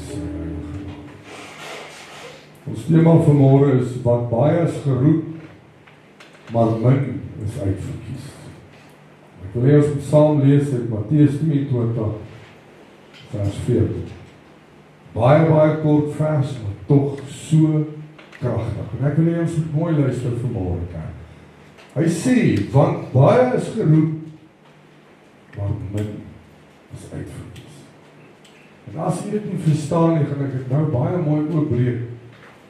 sy heilige naam. Ons tema vanmôre is wat baie is geroep, maar min is uitverkies. Ek wil hê ons moet saam lees uit Matteus 22 vers 14. Baie kort vers, maar tog so kragtig. En ek wil hê ons moet mooi luister vanmôre, kerk. Hy sê, want baie is geroep, maar min is uitverkies. En as jy dit nie verstaan nie, gaan ek dit nou baie mooi oopbreek,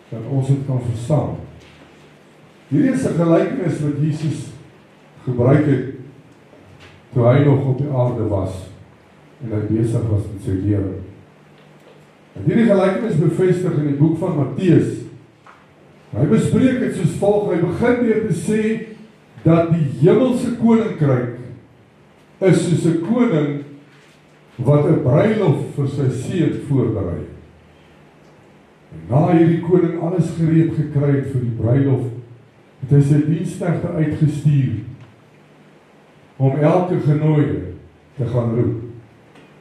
dat ons dit kan verstaan. Hierdie is 'n gelykenis wat Jesus gebruik het, toe hy nog op die aarde was, en hy besig was met sy lewe. En hierdie gelykenis bevestig in die boek van Matteus. Hy bespreek dit soos volg, hy begin deur te sê, dat die hemelse koninkryk is soos 'n koning wat 'n bruilof vir sy seun voorberei. En na hierdie koning alles gereed gekry het vir die bruilof, het hy sy diensknegte uitgestuur om elke genooide te gaan roep.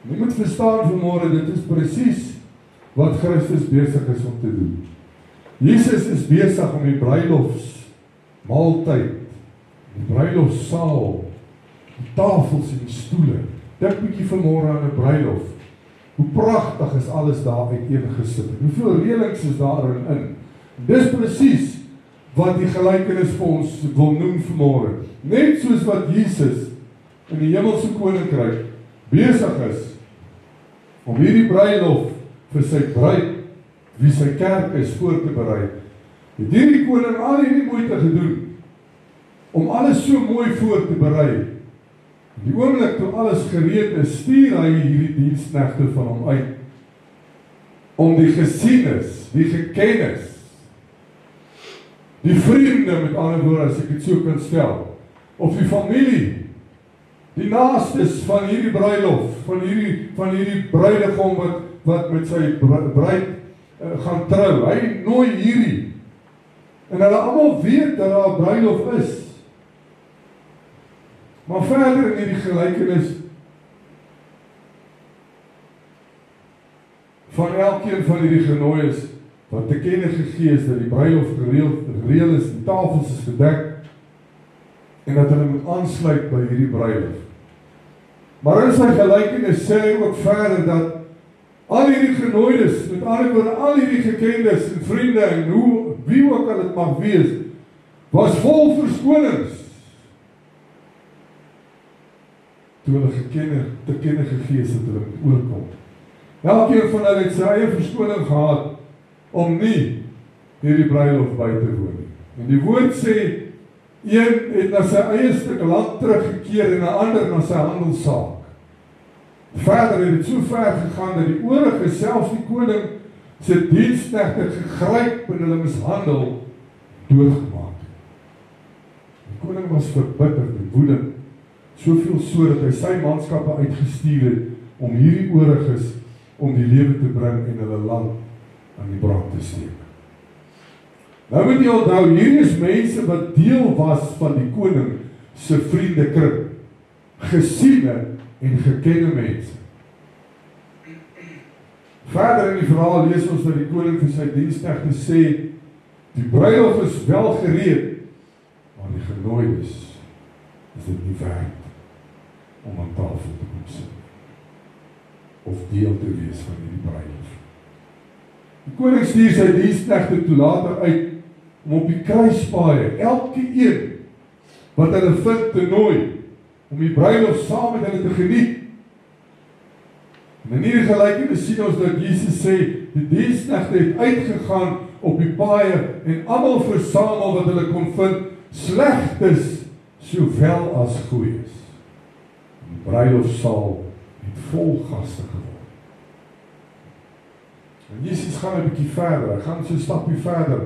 En jy moet verstaan vanmôre, dit is presies wat Christus besig is om te doen. Jesus is besig om die bruilofsmaaltyd, die bruilofsaal, die tafels en die stoele. Dink bietjie vanmôre aan 'n bruilof. Hoe pragtig is alles daar uiteengesit. Hoeveel reëlings is daarin in. Dis presies wat die gelykenis vir ons wil noem vanmôre. Net soos wat Jesus in die hemelse koninkryk besig is om hierdie bruilof vir sy bruid, wie sy kerk is, voor te berei, het hierdie koning al hierdie moeite gedoen om alles so mooi voor te berei. Die oomblik toe alles gereed is, stuur hy hierdie diensknegte van hom uit om die gesienes, die gekennis, die vriende, met ander woorde, as ek dit so kan stel, of die familie, die naastes van hierdie bruilof, van hierdie bruidegom wat met sy bruid gaan trou. Hy nooi hierdie, en hulle almal weet dat daar 'n bruilof is. Maar verder in hierdie gelykenis van elkeen van hierdie genooies wat te kenne gegee is dat die bruilof gereël is, die tafels is gedek en dat hulle moet aansluit by hierdie bruilof. Maar in sy gelykenis sê hy ook verder dat al hierdie genooides, met ander woorde al hierdie gekendes en vriende en wie ook al dit mag wees, was vol verskonings. Toe hulle te kenne gegee is dat hulle moet oorkom. Elkeen van hulle het sy eie verskoning gehad om nie hierdie bruilof by te woon nie. En die woord sê, een het na sy eie stuk land teruggekeer en 'n ander na sy handelssaak. Verder het dit so ver gegaan dat die oorige, selfs die koning se diensknegte gegryp en hulle mishandel, doodgemaak. Die koning was verbitterd en woedend, soveel so dat hy sy manskappe uitgestuur het om hierdie ooriges om die lewe te bring en hulle land aan die brand te steek. Nou moet jy onthou, hierdie is mense wat deel was van die koning se vriendekring, gesiene en gekende mense. Verder in die verhaal lees ons dat die koning vir sy diensknegte sê, die bruilof is wel gereed, maar die genooides is dit nie werd om aan tafel te kom sit of deel te wees van hierdie bruilof. Die koning stuur sy diensknegte toe later uit om op die kruispaaie elke een wat hulle vind te nooi om die bruilof saam met hulle te geniet. En in hierdie gelykenis sien ons dat Jesus sê, die diensknegte het uitgegaan op die paaie en almal versamel wat hulle kon vind, slegtes sowel as goeies. Die bruilofsaal het vol gaste geword. En Jesus gaan 'n bietjie verder, hy gaan so 'n stapie verder,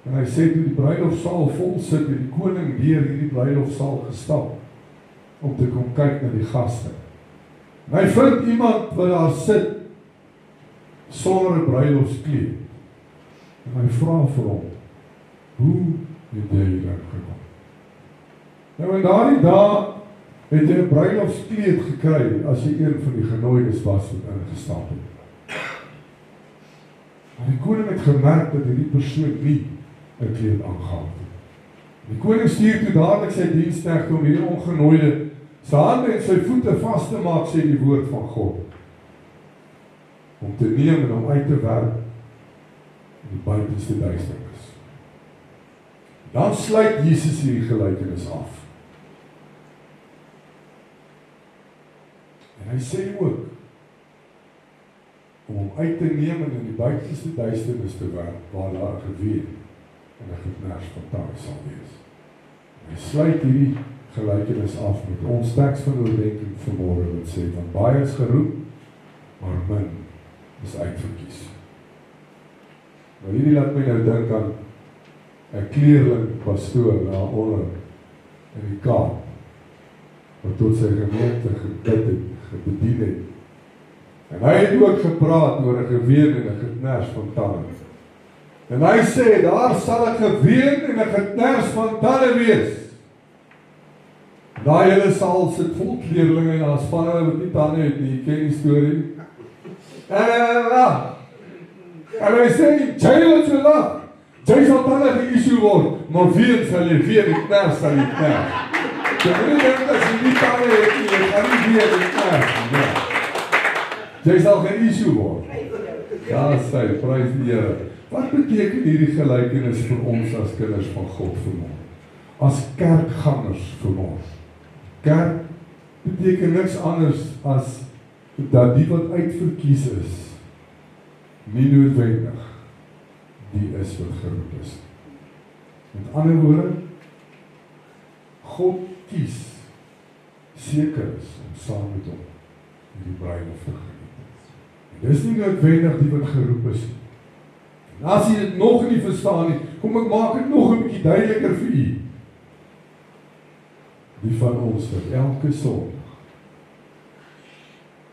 en hy sê toe die bruilofsaal vol sit, het die koning deur hierdie bruilofsaal gestap, om te kom kyk na die gaste. En hy vind iemand wat daar sit, sonder 'n bruilofskleed, en hy vra vir hom, hoe het jy hier gekom? Nou in daardie dae, het jy 'n bruilofskleed gekry, as jy een van die genooides was wat ingestap het. Maar die koning het gemerk dat hierdie persoon nie 'n kleed aangehad het. Die koning stuur toe dadelik sy diensknegte om hierdie ongenooide sy hande en sy voete vas te maak, sê die woord van God, om te neem en om uit te werk in die buitenste duisternis. Dan sluit Jesus hierdie gelykenis af. En hy sê ook, om hom uit te neem en in die buitenste duisternis te werk, waar daar 'n geween en 'n geknars van tande sal wees. Hy sluit hierdie gelykenis af met ons teks van oordenking vanmôre wat sê, van baie is geroep, maar min is uitverkies. Maar hierdie laat my nou dink aan 'n kleerling pastoor daar onder in die Kaap, wat tot sy gemeente gebid het, gebedien het. En hy het ook gepraat oor 'n geween en 'n geknars van tande. En hy sê, daar sal 'n geween en 'n geknars van tande wees. Daai hele saal sit vol kleerlinge en daar span hulle wat nie tande het nie, jy ken die storie. En hy sê, jy wat so lag, jy sal tande ge-issue word, maar ween sal jy weer die knars sal jy knars. So jy dink as jy nie tande het nie, jy gaan nie weer die knars nie. Jy sal ge-issue word. Ja, sy, prys die Here. Wat beteken hierdie gelykenis vir ons as kinders van God vanmôre? As kerkgangers vanmôre? Kerk beteken niks anders as dat die wat uitverkies is, nie noodwendig die is wat geroep is. Met ander woorde, God kies seker is om saam met hom hierdie bruiloft te geniet. En dis nie noodwendig die wat geroep is nie. En as jy dit nog nie verstaan nie, kom ek maak dit nog 'n bietjie duideliker vir u. Die van ons wat elke Sondag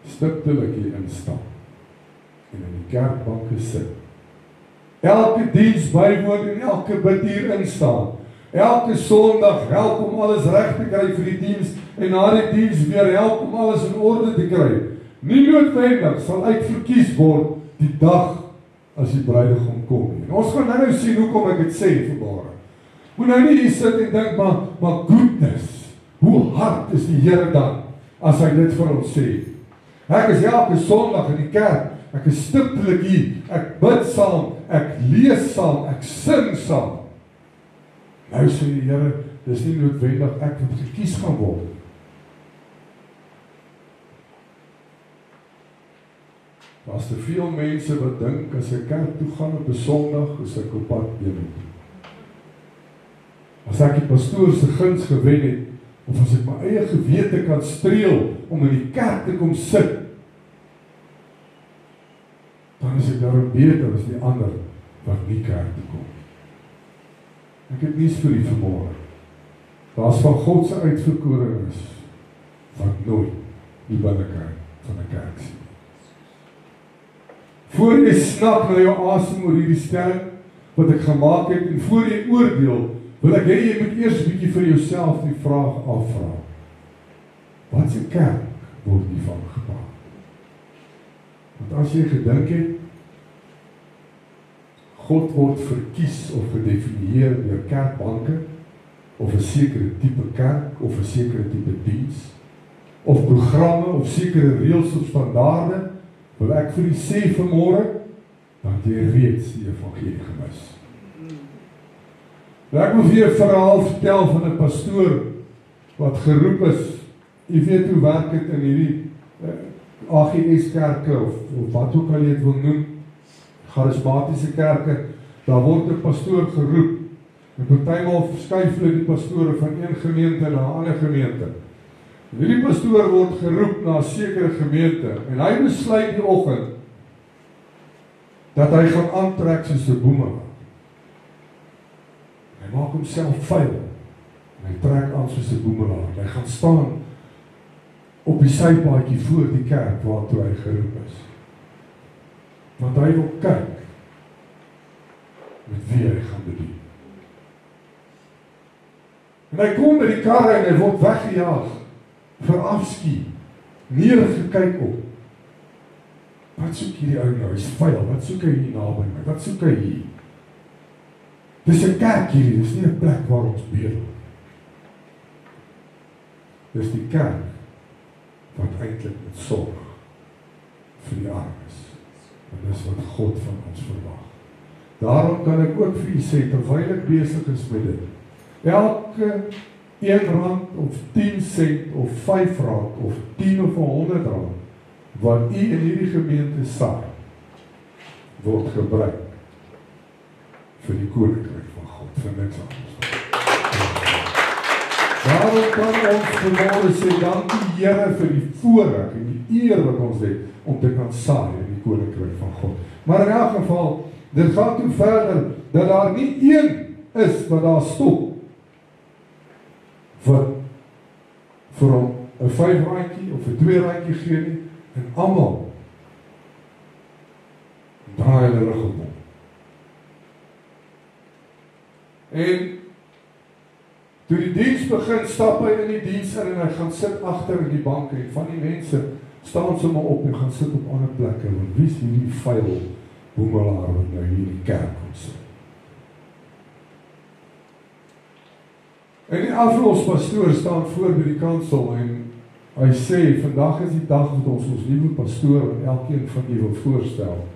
stiptelik hier instap en in die kerkbanke sit. Elke diens bywoon en elke bid hier instaan. Elke Sondag help om alles reg te kry vir die diens en na die diens weer help om alles in orde te kry. Nie noodwendig sal uitverkies word die dag as die bruidegom kom nie. En ons gaan nou sien hoekom ek dit sê vanmôre. Moet nou nie hier sit en dink maar goodness. Hoe hard is die Here dan as hy dit vir ons sê? Ek is elke Sondag in die kerk, ek is stiptelik hier, ek bid saam, ek lees saam, ek sing saam. Nou sê die Here, dis nie noodwendig ek wat gekies gaan word. Daar's te veel mense wat dink as ek kerk toe gaan op 'n Sondag, is ek op pad hemel toe. As ek die pastoor se guns gewen het, of as ek my eie gewete kan streel om in die kerk te kom sit, dan is ek daarom beter as die ander wat nie kerk toe kom. Ek het nuus vir u vanmôre. Daar's van God se uitverkorenes wat nooit die binnekant van 'n kerk sien. Voor jy snap na jou asem oor hierdie stelling wat ek gemaak het en voor jy oordeel, wil ek hê jy moet eers 'n bietjie vir jouself die vraag afvra. Wat se kerk word jy van gepraat? Want as jy gedink het, God word verkies of gedefinieer deur kerkbanke, of 'n sekere tipe kerk, of 'n sekere tipe diens, of programme, of sekere reëls of standaarde, wil ek vir u sê vanmôre, dat jy reeds die evangelie gemis. Ek moet vir 'n verhaal vertel van 'n pastoor wat geroep is. U weet hoe werk dit in hierdie AGS kerke of wat ook al jy dit wil noem, charismatiese kerke. Daar word 'n pastoor geroep. En partymal verskuif hulle die pastore van een gemeente na 'n ander gemeente. En hierdie pastoor word geroep na 'n sekere gemeente en hy besluit die oggend dat hy gaan aantrek soos 'n boemerang. Hy maak homself vuil en hy trek aan soos 'n boemerang. Hy gaan staan op die sypaadjie voor die kerk waartoe hy geroep is. Want hy wil kyk met wie hy gaan bedien. En hy kom by die karre en hy word weggejaag, verafskie, neergekyk op. Wat soek hierdie ou nou? Hy's vuil. Wat soek hy hier naby my? Wat soek hy hier? Dis 'n kerk hierdie, dis nie 'n plek waar ons bid. Dis die kerk wat eintlik met sorg vir die armes. En dis wat God van ons verwag. Daarom kan ek ook vir u sê, terwyl ek besig is met dit, elke R1 of 10 sent of R5 of 10 of R100 wat u in hierdie gemeente saai, word gebruik vir die koninkryk van God, vir niks anders. Daarom kan ons vanmôre sê, dankie Here vir die voorreg en die eer wat ons het, om te kan saai in die koninkryk van God. Maar in elk geval, dit gaan toe verder, dat daar nie een is wat daar stop, wat vir hom 'n R5 of 'n R2 gee nie, en almal draai hulle rug op hom. En toe die diens begin, stap hy in die diens in en hy gaan sit agter in die bank en van die mense staan sommer op en gaan sit op ander plekke, want wie is hierdie vuil boemelaar wat nou hier in die kerk kom sit? En die aflospastoor staan voor by die kansel en hy sê, vandag is die dag wat ons nuwe pastoor en elkeen van die wil voorstel.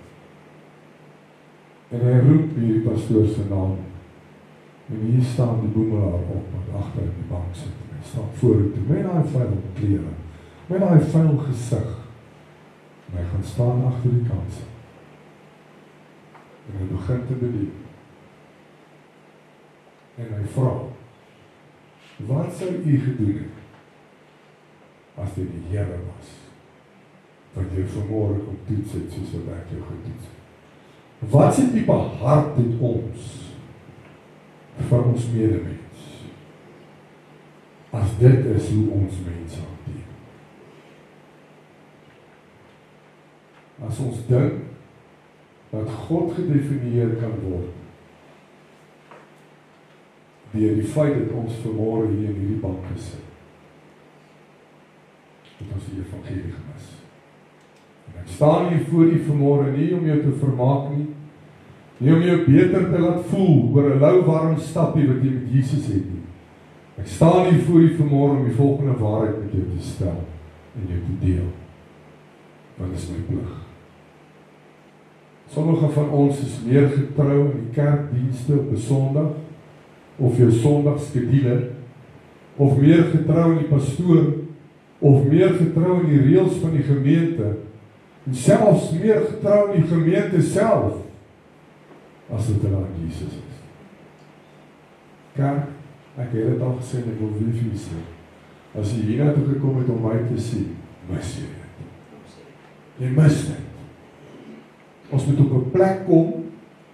En hy roep hierdie pastoor se naam. En hier staan die boemelaar op, wat agter in die bank sit. En hy staan voor toe, met daai vuil klere, met daai vuil gesig. En hy gaan staan agter die kansel. En hy begin te bedien. En hy vra, wat sou u gedoen het, as dit die Here was, wat jy vanmôre kom toets het, soos wat ek jou getoets het? Wat sê die behart het ons, vir ons medemens, as dit is hoe ons mense hanteer? As ons dink, dat God gedefinieer kan word, deur die feit dat ons vanmôre hier in hierdie bank sit, het ons die evangelie gemis. En ek staan hier voor u vanmôre nie om jou te vermaak nie, nie om jou beter te laat voel oor 'n lou warm stappie wat jy met Jesus het nie. Ek staan hier voor u vanmôre om die volgende waarheid met jou te stel en jou te deel. Want dit is my plig. Sommige van ons is meer getrou in die kerkdienste op 'n Sondag, of jou Sondagskedule, of meer getrou in die pastoor, of meer getrou in die reëls van die gemeente, en selfs meer getrou in die gemeente self, as dit aan Jesus is. Kerk, ek het dit al gesê, en ek wil weer vir u sê, as jy hiernatoe gekom het om my te sien, mis jy dit. Jy mis dit. Ons moet op 'n plek kom,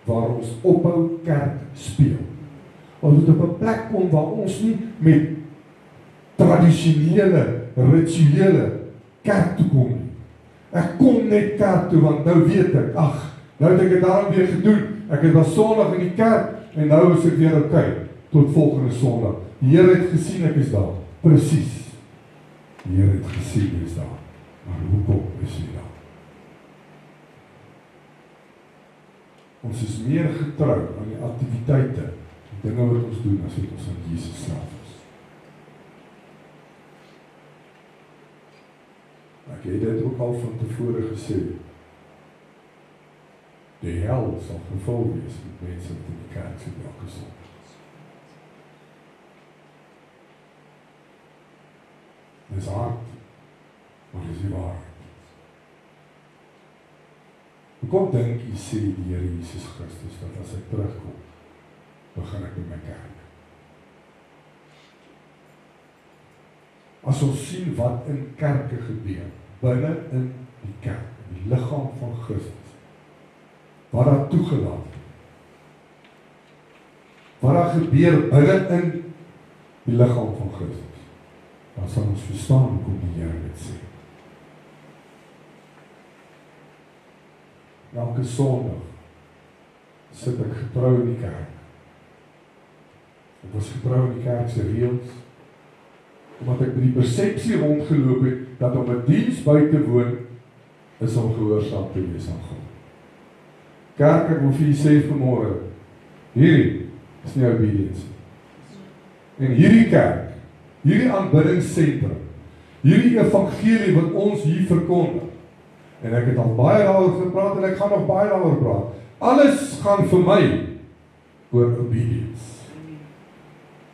waar ons ophou kerk speel. Ons moet op 'n plek kom, waar ons nie met tradisionele, rituele kerk toe kom nie. Ek kom net kerk toe, want nou weet ek, nou het ek dit daarom weer gedoen. Ek het was Sondag in die kerk, en nou is ek weer okay, tot volgende Sondag. Die Here het gesien ek is daar, presies. Die Here het gesien ek is daar, maar hoekom is jy daar? Ons is meer getrou aan die aktiwiteite, die dinge wat ons doen, as wat ons aan Jesus self is. Ek het dit ook al van tevore gesê, die hel sal gevul wees met mense wat in die kerk sit elke Sondag. Dis hard, maar dis die waarheid. Hoekom dink u sê die Here Jesus Christus, dat as ek terugkom, begin ek met my kerk? As ons sien wat in kerke gebeur, binne in die kerk, die liggaam van Christus, wat daar toegelaat, wat daar gebeur binne in die liggaam van Christus, dan sal ons verstaan hoekom die Here dit sê. Elke Sondag sit ek getrou in die kerk. Ek was getrou in die kerk se reëls, omdat ek by die persepsie rondgeloop het, dat om 'n diens by te woon, is om gehoorsaam te wees aan God. Kerk, ek wil vir julle sê vanmôre, hierdie is nie obedience. En hierdie kerk, hierdie aanbiddingsentrum, hierdie evangelie wat ons hier verkondig, en ek het al baie daaroor gepraat en ek gaan nog baie daaroor praat, alles gaan vir my oor obedience.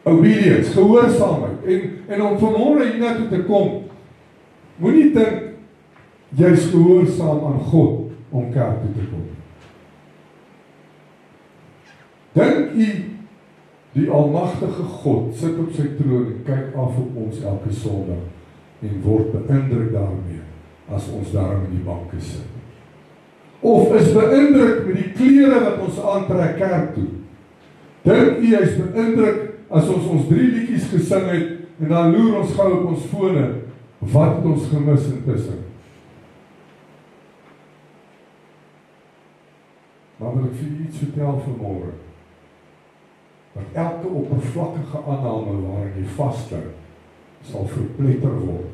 Obedience, gehoorsaamheid, en om vanmôre hiernatoe te kom, moenie dink, jy is gehoorsaam aan God om kerk toe te kom. Dink jy, die almagtige God sit op sy troon en kyk af op ons elke Sondag en word beïndruk daarmee as ons daarom in die banke sit. Of is beïndruk met die klere wat ons aantrek kerk toe. Dink jy is beïndruk as ons 3 liedjies gesing het en dan loer ons gou op ons fone, wat het ons gemis intussen? Maar wil ek vir u iets vertel vanmôre, dat elke oppervlakkige aanname waarin jy vashou, sal verpletter word,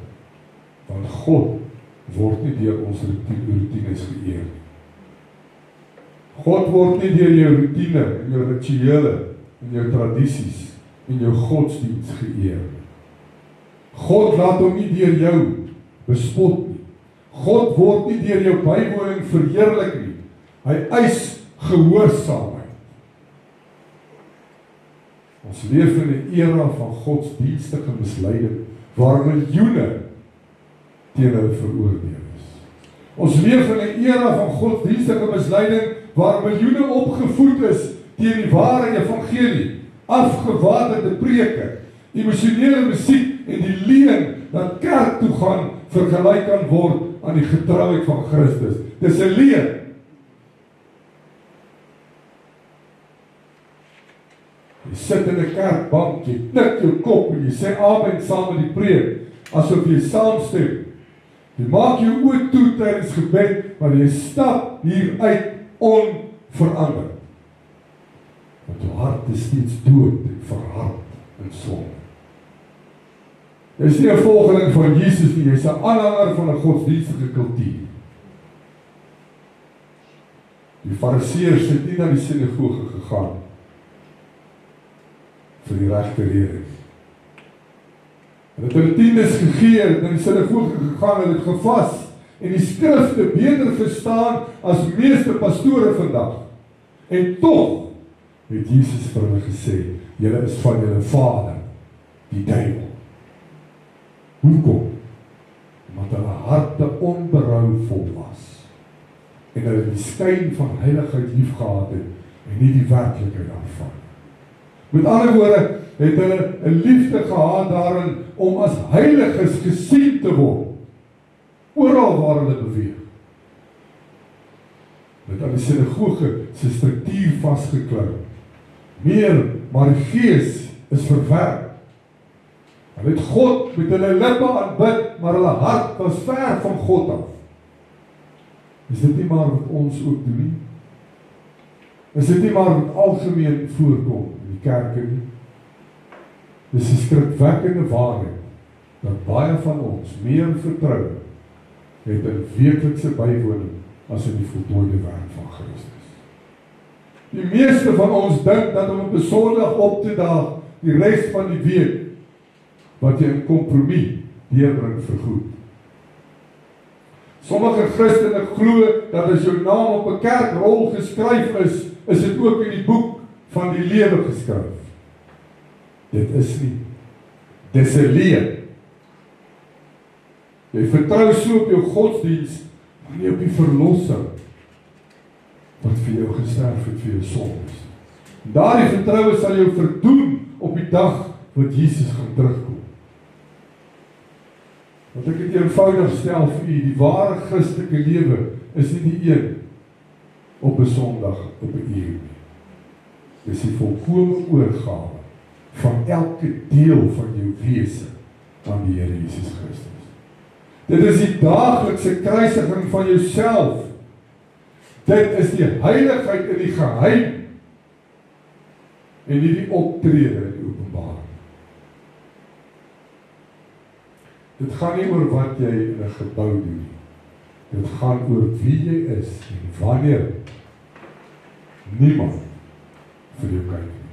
want God word nie deur ons routines geëer. God word nie deur jou routine, en jou rituele, en jou tradisies, en jou godsdienst geëer. God laat hom nie deur jou bespot nie. God word nie deur jou bywoning verheerlik nie. Hy eis gehoorsaamheid. Ons leef in 'n era van godsdienstige misleiding, waar miljoene teen hulle veroordeel is. Ons leef in 'n era van godsdienstige misleiding, waar miljoene opgevoed is teen die ware evangelie, afgewaterde preke, emosionele musiek en die leuen dat kerk toe gaan vergelyk kan word aan die getrouheid van Christus. Dis 'n leuen. Jy sit in 'n kerkbank, jy knik jou kop en jy sê amen saam met die preek, asof jy saamstem. Jy maak jou oë toe tydens gebed, maar jy stap hier uit onveranderd. Want jou hart is steeds dood en verhard in sonde. Jy is nie 'n volgeling van Jesus nie, jy is 'n aanhanger van 'n godsdienstige kultuur. Die Fariseërs het nie na die sinagoge gegaan vir die regte rede. Hulle het hulle tiendes gegee, het na die sinagoge gegaan, hulle het gevas en die skrifte beter verstaan as meeste pastore vandag. En tog het Jesus vir hulle gesê, julle is van julle vader, die duiwel. Hoekom? Omdat hulle harte onberouvol was en hulle die skyn van heiligheid liefgehad het en nie die werklikheid daarvan. Met ander woorde, het hulle 'n liefde gehad daarin om as heiliges gesien te word, oral waar hulle beweeg. Met aan die sinagoge se struktuur vasgeklou. Maar die gees is verwerp. Hulle het God met hulle lippe aanbid, maar hulle hart was ver van God af. Is dit nie maar wat ons ook doen nie? Is dit nie maar wat algemeen voorkom in die kerke nie? Dis 'n skrikwekkende waarheid, dat baie van ons meer vertrou het in weeklikse bywoning as in die voltooide werk van Christus. Die meeste van ons dink dat om op 'n Sondag op te daag, die res van die week, wat jy in kompromie deurbring vir goed. Sommige Christene glo dat as jou naam op 'n kerkrol geskryf is dit ook in die boek van die lewe geskryf. Dit is nie. Dis 'n leuen. Jy vertrou so op jou godsdiens, maar nie op die verlossing wat vir jou gesterf het vir jou sondes. Daardie vertroue sal jou verdoen op die dag wat Jesus gaan terugkom. Want ek het eenvoudig stel vir u, die ware Christelike lewe is nie die een op 'n Sondag op 'n uur nie. Dis die volkome oorgawe van elke deel van jou wese aan die Here Jesus Christus. Dit is die daaglikse kruisiging van jouself. Dit is die heiligheid in die geheim en nie die optrede in die openbaar. Dit gaan nie oor wat jy in 'n gebou doen nie. Dit gaan oor wie jy is en wanneer niemand vir jou kyk nie.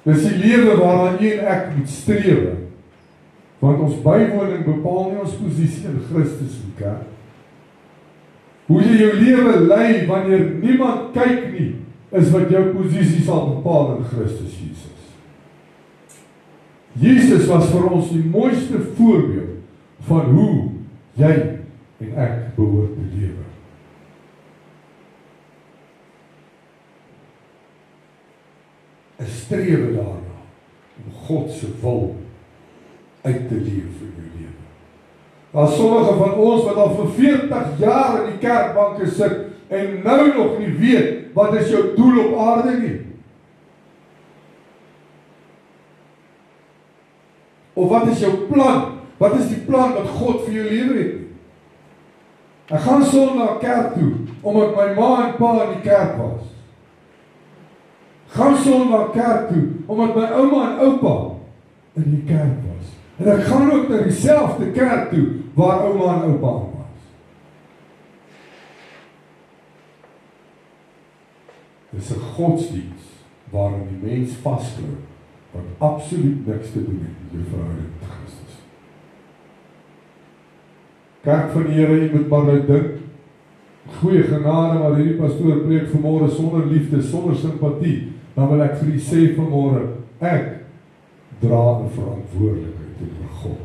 Dis die lewe waaraan jy en ek moet streef, want ons bywoning bepaal nie ons posisie in Christus nie, kerk. Hoe jy jou lewe lei wanneer niemand kyk nie, is wat jou posisie sal bepaal in Christus Jesus. Jesus was vir ons die mooiste voorbeeld van hoe jy en ek behoort te lewe. Een strewe daarna om God se wil uit te leef in jou lewe. Daar sommige van ons wat al vir 40 jaar in die kerkbanke sit en nou nog nie weet wat is jou doel op aarde nie. Of wat is jou plan? Wat is die plan wat God vir jou lewe het? Ek gaan Sondag kerk toe, omdat my ma en pa in die kerk was. Gaan Sondag kerk toe, omdat my ouma en oupa in die kerk was. En ek gaan ook na dieselfde kerk toe, waar ouma en oupa was. Dit is 'n godsdiens, waarin die mens vasloop, wat absoluut niks te doen met die verhouding met Christus. Kerk van die Here, jy moet maar nou dink, goeie genade, maar hierdie pastoor preek vanmôre sonder liefde, sonder simpatie, dan wil ek vir u sê vanmôre, ek dra 'n verantwoordelikheid teenoor God.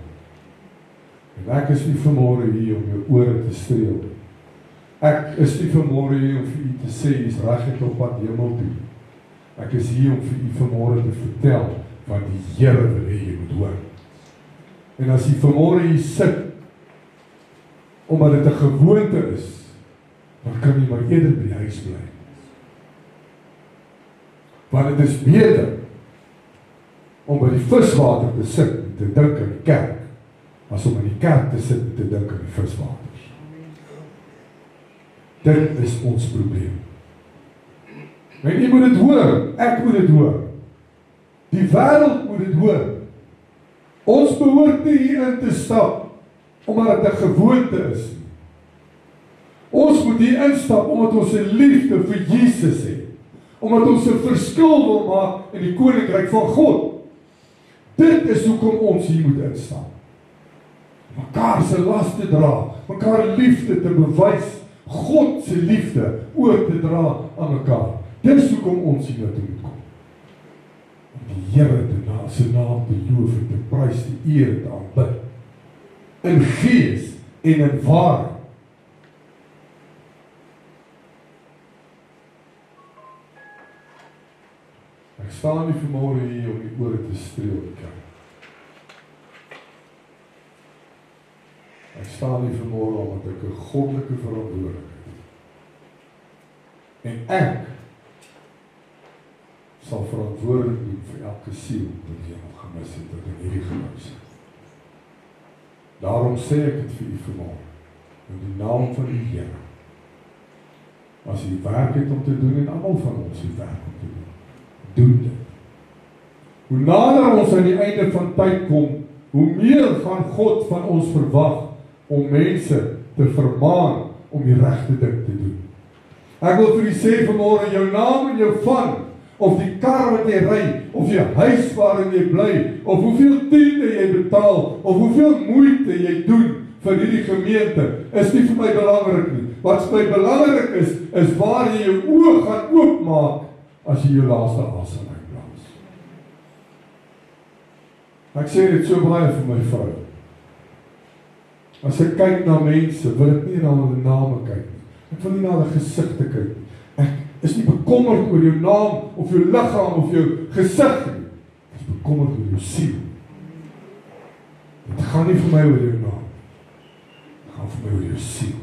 En ek is nie vanmôre hier om jou ore te streel. Ek is nie vanmôre hier om vir u te sê, jy is reguit op pad hemel toe. Ek is hier om vir u vanmôre te vertel, wat die Here wil hê jy moet hoor. En as jy vanmôre hier sit, omdat dit 'n gewoonte is, dan kan jy maar eerder by die huis bly. Want dit is beter om by die viswater te sit en te dink aan die kerk, as om in die kerk te sit en te dink aan die viswaters. Dit is ons probleem. En jy moet dit hoor, ek moet dit hoor. Die wêreld moet dit hoor. Ons behoort nie hierin te stap, omdat dit 'n gewoonte is. Ons moet hier instap, omdat ons 'n liefde vir Jesus het. Omdat ons 'n verskil wil maak in die koninkryk van God. Dit is hoekom ons hier moet instap. Mekaar se las te dra, mekaar liefde te bewys, God se liefde oor te dra aan mekaar. Dis hoekom ons hier naartoe moet kom. Om die Here se naam te loof en te prys, te eer, te aanbid. In gees en in waarheid. Ek staan nie vanmôre hier om die ore te streel, kerk. Ek staan nie vanmôre omdat ek 'n goddelike verantwoordelikheid het. En ek sal verantwoordelik doen vir elke siel wat jy nog gemis het wat in hierdie gebou sit. Daarom sê ek dit vir u vanmôre, in die naam van die Here. As u werk het om te doen, en almal van ons het werk om te doen, doen dit. Hoe nader ons aan die einde van tyd kom, hoe meer gaan God van ons verwag om mense te vermaan om die regte ding te doen. Ek wil vir u sê vanmôre, jou naam en jou van, of die kar wat jy ry, of die huis waarin jy bly, of hoeveel tiende jy betaal, of hoeveel moeite jy doen vir hierdie gemeente, is nie vir my belangrik nie. Wat vir my belangrik is waar jy jou oë gaan oopmaak, as jy jou laaste asem uitblaas. Ek sê dit so baie vir my vrou. As ek kyk na mense, wil ek nie na hulle name kyk nie. Ek wil nie na hulle gesigte kyk nie. Ek is nie bekommerd oor jou naam, of jou liggaam, of jou gesig nie. Ek is bekommerd oor jou siel. Dit gaan nie vir my oor jou naam. Dit gaan vir my oor jou siel.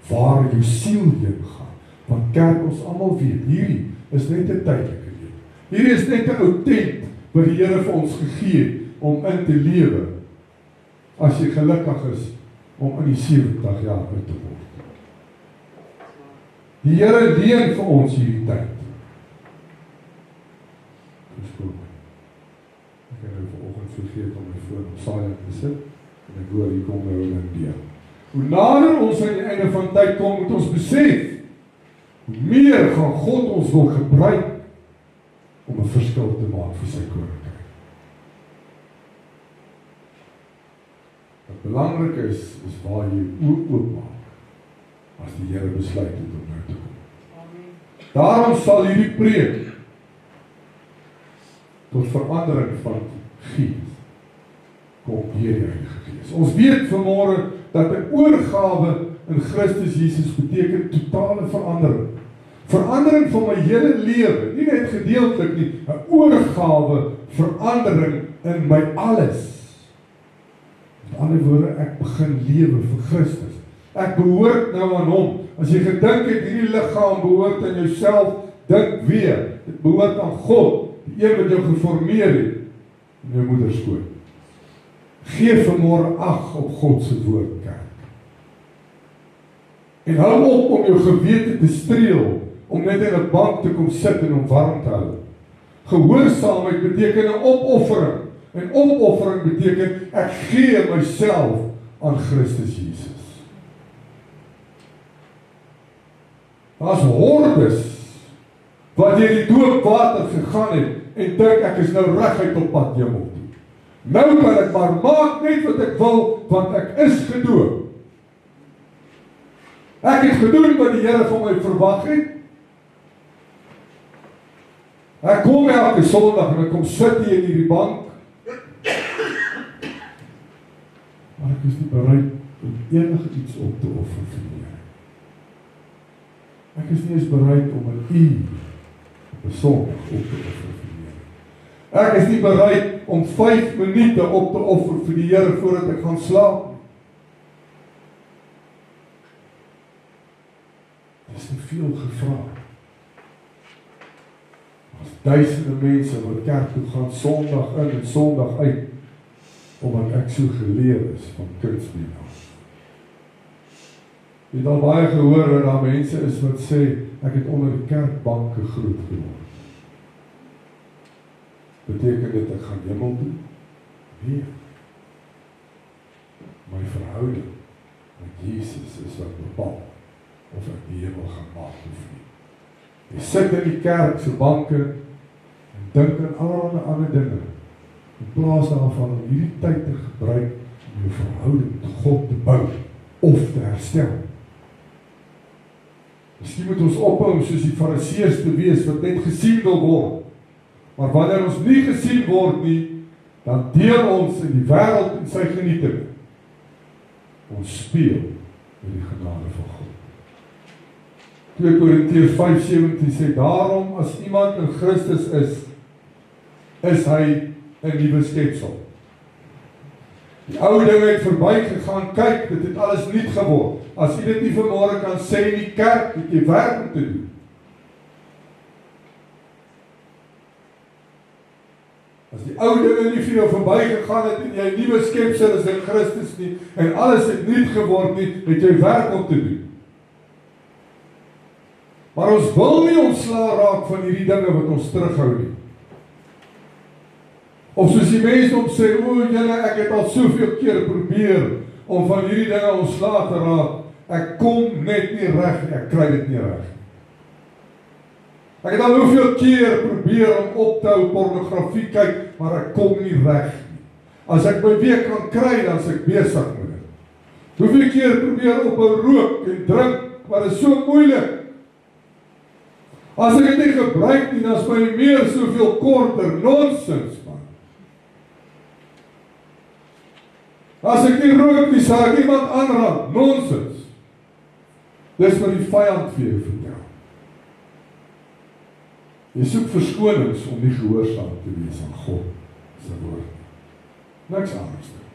Waar jou siel heen gaan. Want kerk, ons almal weet, hierdie is net 'n tydelike lewe. Hierdie is net 'n ou tent wat die Here vir ons gegee het om in te lewe. As jy gelukkig is om in die 70 jaar uit te word. Die Here leen vir ons hierdie tyd. Ek het nou vanoggend vergeet om my foon op silent te sit, en ek hoor hier kom nou in deur. Hoe nader ons aan die einde van tyd kom, moet ons besef, hoe meer gaan God ons wil gebruik om 'n verskil te maak vir sy koninkryk. Wat belangrik is waar jy oop maak as die Here besluit het om nou te kom. Daarom sal hierdie preek tot verandering van gees kom deur die Heilige Gees. Ons weet vanmôre dat 'n oorgawe in Christus Jesus beteken totale verandering. Verandering van my hele lewe, nie net gedeeltelik nie, 'n oorgawe, verandering in my alles. Met ander woorde, ek begin lewe vir Christus. Ek behoort nou aan hom. As jy gedink het, hierdie liggaam behoort aan jouself, dink weer, dit behoort aan God, die een wat jou geformeer het, in jou moederskoot. Geef vanmôre ag op God se woord, kerk. En hou op om jou gewete te streel, om net in 'n bank te kom sit en om warm te hou. Gehoorsaamheid beteken 'n opoffering. En opoffering beteken, ek gee myself aan Christus Jesus. Daar's hordes wat deur die doopwater gegaan het en dink ek is nou reguit op pad hemel toe. Nou kan ek maar maak net wat ek wil, want ek is gedoop. Ek het gedoen wat die Here van my verwag het. Ek kom elke Sondag en ek kom sit hier in hierdie bank. Maar ek is nie bereid om enigiets op te offer vir die Here. Ek is nie eens bereid om 'n uur op 'n Sondag op te offer vir die Here. Ek is nie bereid om 5 minute op te offer vir die Here voordat ek gaan slaap. Dit is nie veel gevra. As duisende mense wat kerk toe gaan, Sondag in en Sondag uit, omdat ek so geleer is van kunstbediening. Jy het al baie gehoor dat daar mense is wat sê, ek het onder die kerkbanke groot geword. Beteken dit ek gaan hemel toe? Nee. My verhouding met Jesus is wat bepaal of ek die hemel gaan maak of nie. Jy sit in die kerk se banke en dink aan allerlei ander dinge, in plaas daarvan om hierdie tyd te gebruik om jou verhouding met God te bou of te herstel. Miskien moet ons ophou om soos die Fariseërs te wees wat net gesien wil word. Maar wanneer ons nie gesien word nie, dan deel ons in die wêreld en sy genieting. Ons speel met die genade van God. 2 Korintiërs 5:17 sê, daarom as iemand in Christus is hy 'n nuwe skepsel. Die ou dinge het verbygegaan, kyk, dit het alles nuut geword. As jy dit nie vanmôre kan sê in die kerk, het jy werk om te doen. As die ou dinge nie vir jou verbygegaan het en jy 'n nuwe skepsel is in Christus nie, en alles het nuut geword nie, het jy werk om te doen. Maar ons wil nie ontslae raak van hierdie dinge wat ons terughou nie. Of soos die mense om sê, o julle, ek het al soveel keer probeer om van hierdie dinge ontslae te raak. Ek kom net nie reg nie, ek kry dit nie reg. Ek het al hoeveel keer probeer om op te hou pornografie kyk, maar ek kom nie reg nie. As ek my week kan kry, dan is ek besig met dit. Hoeveel keer probeer ophou rook en drink, maar dit is so moeilik. As ek dit nie gebruik nie, dan is my meer soveel korter, nonsens, man. As ek nie rook nie, sal ek iemand aanraak, nonsens. Dis wat die vyand vir jou vertel. Jy soek verskonings om nie gehoorsaam te wees aan God se woord. Niks anders nie.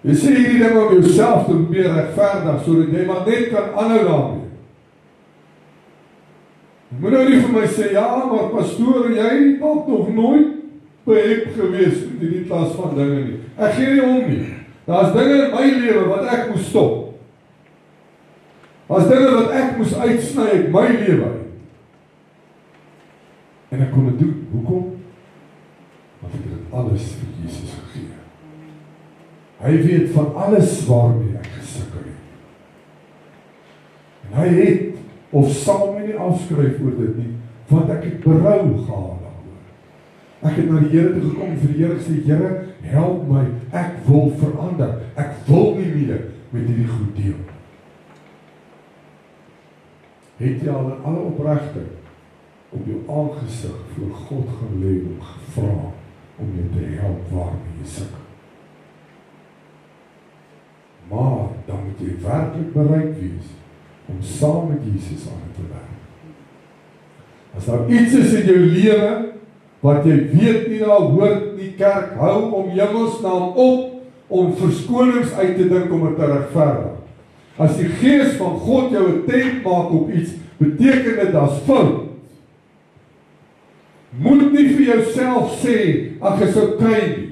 Jy sê hierdie ding om jouself te probeer regverdig, sodat jy maar net kan aanhou daarmee. Jy moet nou nie vir my sê, ja, maar pastoor, jy dalk nog nooit behep gewees in die klas van dinge nie. Ek gee nie om nie. Daar's dinge in my lewe wat ek moes stop. Daar's dinge wat ek moes uitsny uit my lewe. En ek kon dit doen. Hoekom? Want ek het alles vir Jesus gegee. Hy weet van alles waarmee ek gesukkel het. Hy het, of sal my nie afskryf oor dit nie, want ek het berou gehad daaroor. Ek het na die Here toe gekom, vir die Here gesê, Here, help my, ek wil verander, ek wil nie meer met hierdie goed deel. Het jy al in alle opregtheid op jou aangesig voor God gaan lê en gevra om jou te help waarmee jy sukkel? Maar dan moet jy werklik bereid wees om saam met Jesus aan te werk. As daar iets is in jou lewe wat jy weet nie daar hoort nie, kerk, hou om hemelsnaam op om verskonings uit te dink om dit te regverdig. As die Gees van God jou attent maak op iets, beteken dit as fout. Moet nie vir jouself sê, ag is okay nie.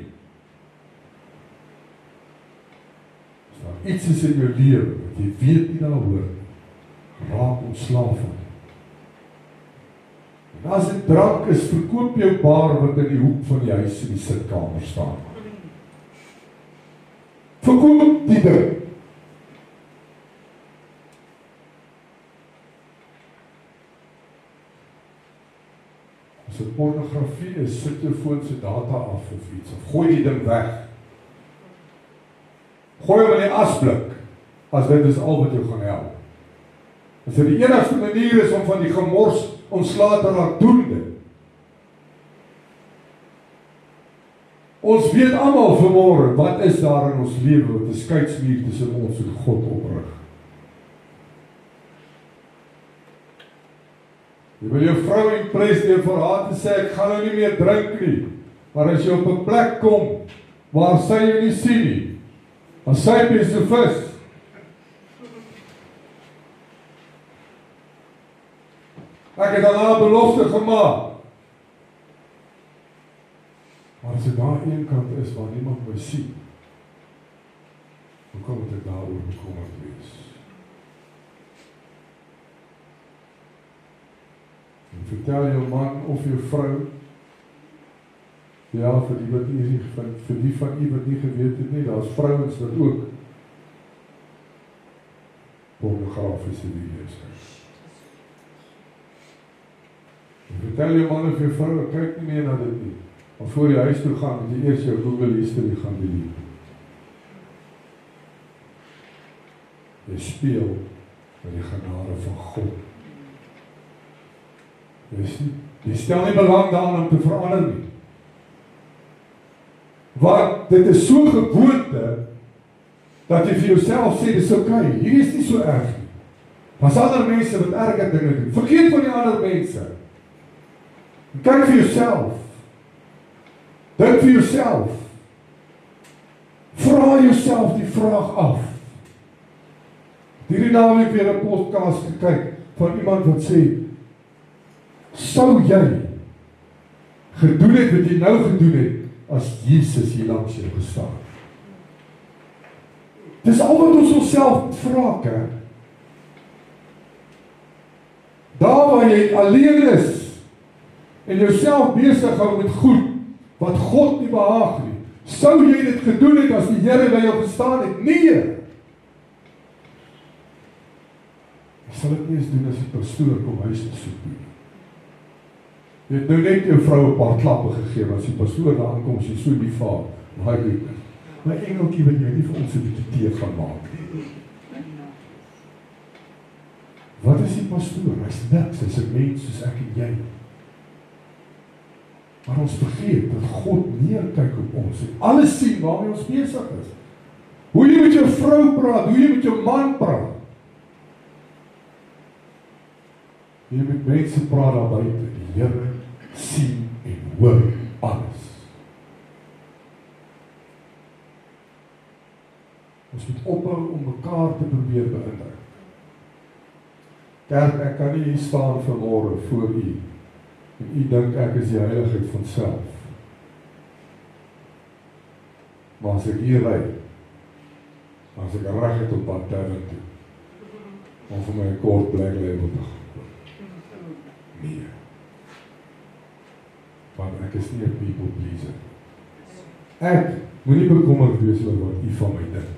As daar iets is in jou lewe wat jy weet nie daar hoort nie, raak ontslaaf van. En as dit drank is, verkoop jou bar wat in die hoek van die huis in die sitkamer staan. Verkoop die ding. As dit pornografie is, sit jou foon se data af of iets, of gooi die ding weg. Gooi hom in die asblik, as dit is al wat jou gaan help. As dit die enigste manier is om van die gemors ontslae te raak, doen dit. Ons weet almal vanmôre, wat is daar in ons lewe wat 'n skeidsmuur tussen ons en God oprig? Jy wil jou vrou impres deur vir haar te sê, ek gaan nou nie meer drink nie. Maar as jy op 'n plek kom, waar sy jou nie sien nie, dan sy jy so vis. Ek het aan haar belofte gemaak. Maar as dit daar een kant is waar niemand my sien, hoe kan ek daaroor bekommerd wees? En vertel jou man of jou vrou, ja, vir die van u wat nie geweet het nie, daar is vrouens wat ook pornografische video's kyk. En vertel jou man of jou vrou, kyk nie meer na dit nie. Maar voor jy huis toe gaan, moet jy eers jou Google history gaan delete. Jy speel met die genade van God. Jy stel nie belang daaraan om te verander nie. Want dit is so gewoonte, dat jy vir jouself sê, dit is okay, hier is nie so erg nie. Maar as ander mense wat erger dinge doen, vergeet van die ander mense. Kyk vir jouself. Dink vir jouself. Vra jouself die vraag af. Hierdie naam het weer 'n podcast gekyk van iemand wat sê, sou jy gedoen het wat jy nou gedoen het, as Jesus hier langs jou gestaan? Dis al wat ons onsself vra, kerk. Daar waar jy alleen is, en jouself besig hou met goed, wat God nie behaag nie, sou jy dit gedoen het as die Here by jou gestaan het? Nee! Jy sal dit nie eens doen as die pastoor kom huis te soek nie. Jy het nou net jou vrou 'n paar klappe gegee, as die pastoor daar aankom, sy so lief vir haar, maar hy weet, my engeltjie wil jy nie vir ons 'n bietjie tee gaan maak nie. Wat is die pastoor? Hy's niks, hy's 'n mens soos ek en jy. Maar ons vergeet dat God neerkyk op ons en alles sien waarmee ons besig is. Hoe jy met jou vrou praat, hoe jy met jou man praat. Jy met mense praat daar buite, die Here sien en hoor alles. Ons moet ophou om mekaar te probeer beïndruk. Kerk, ek kan nie hier staan vanmôre voor u en u dink ek is die heiligheid van self. Maar as ek hier ry, as ek reg het op pad terug toe, om vir my 'n kort Black Label te gaan koop. Nee. Want ek is nie 'n people pleaser. Ek moet nie bekommerd wees oor wat u van my dink.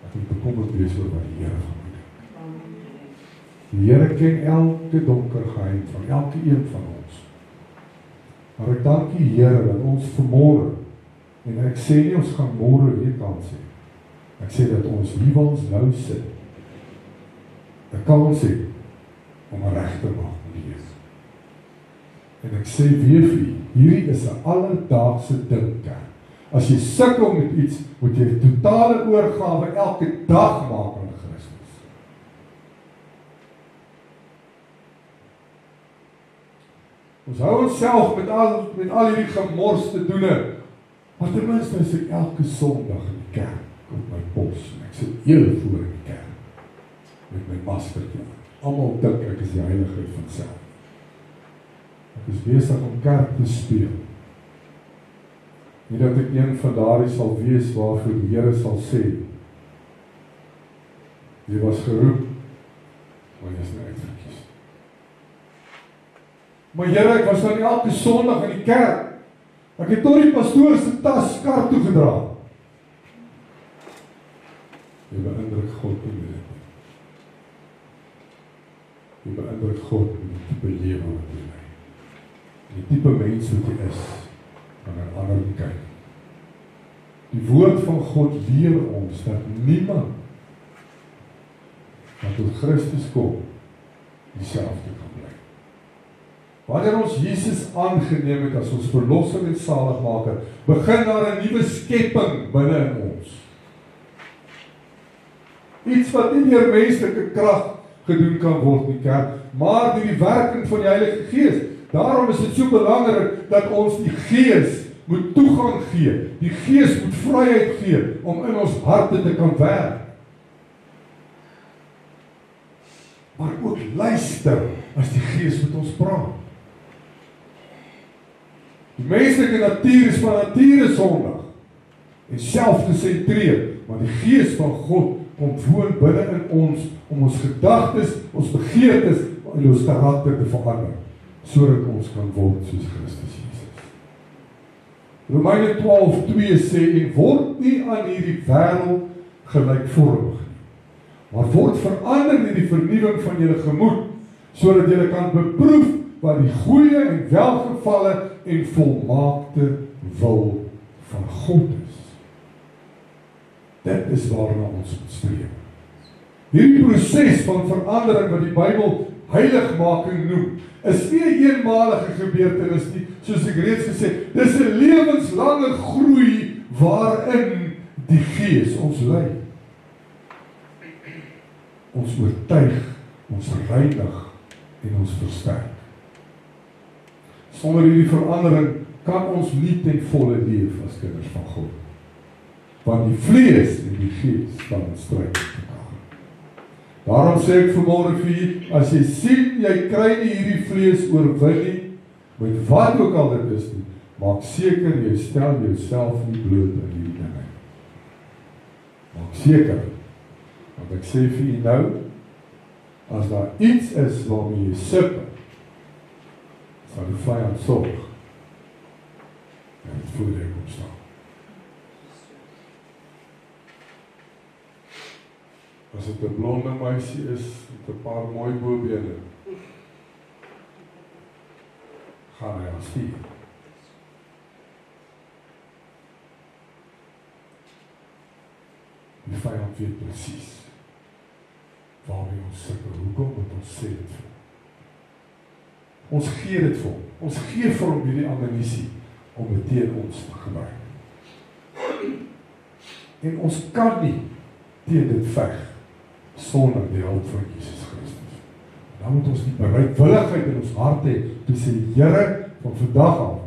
Ek moet bekommerd wees oor wat die Here van my dink. Die Here ken elke donker geheim van elke een van ons. Maar ek dank die Here dat ons vanmôre, en ek sê nie ons gaan môre weer kans hê. Ek sê dat ons hier waar ons nou sit, 'n kans het om 'n regte maak met die Here. En ek sê weer vir u, hierdie is 'n alledaagse ding, kerk. As jy sukkel met iets, moet jy totale oorgawe elke dag maak aan Christus. Ons hou onsself met al hierdie gemors te doen, maar ten minste is ek elke Sondag in die kerk op my pos, en ek sit heel voor in die kerk, met my maskertjie aan. Almal dink ek is die heiligheid van self. Ek is besig om kerk te speel. Nie dat ek een van daardie sal wees waarvoor die Here sal sê, jy was geroep, maar jy is nie uitverkies. Maar Here, ek was dan elke Sondag in die kerk. Ek het tot die pastoor se tas kar toe gedra. Jy beïndruk God nie met dit. Jy beïndruk God met die tipe lewe wat jy lei. Die tipe mens wat jy is, wanneer ander kyk. Die woord van God leer ons dat niemand wat tot Christus kom, dieselfde kan bly. Wanneer ons Jesus aangeneem het as ons verlosser en saligmaker, begin daar 'n nuwe skepping binne in ons. Iets wat nie deur menslike krag gedoen kan word nie, kerk, maar deur die werking van die Heilige Gees. Daarom is dit so belangrik dat ons die Gees moet toegang gee. Die Gees moet vryheid gee om in ons harte te kan werk. Maar ook luister as die Gees met ons praat. Die menslike natuur is van nature sondig en selfgesentreerd, maar die Gees van God kom woon binne in ons om ons gedagtes, ons begeertes en ons karakter te verander, sodat ons kan word soos Christus Jesus. Romeine 12:2 sê, en word nie aan hierdie wêreld gelykvormig nie, maar word verander deur die vernuwing van julle gemoed, sodat julle kan beproef wat die goeie en welgevalle en volmaakte wil van God is. Dit is waarna ons moet streef. Hierdie proses van verandering wat die Bybel heiligmaking noem, is nie 'n eenmalige gebeurtenis nie, soos ek reeds gesê, dis 'n lewenslange groei waarin die Gees ons lei. Ons oortuig, ons reinig en ons versterk. Sonder hierdie verandering kan ons nie ten volle leef as kinders van God. Want die vlees en die Gees staan in stryd met mekaar. Daarom sê ek vanmôre vir u, as jy sien jy kry nie hierdie vlees oorwin nie, met wat ook al dit is nie, maak seker jy stel jouself nie bloot aan hierdie dinge. Maak seker, want ek sê vir u nou, as daar iets is waarmee jy sukkel, sal die vyand sorg en dit voor jou kom staan. As dit 'n blonde meisie is met 'n paar mooi bobene, gaan hy aan stuur. Die vyand weet presies waarmee ons sukkel. Hoekom moet ons sê dit vir? Ons gee dit vir hom. Ons gee vir hom hierdie ammunisie om dit teen ons te gebruik. En ons kan nie teen dit veg sonder die hulp van Jesus Christus. Dan moet ons die bereidwilligheid in ons hart hê, toe sê die Here van vandag af,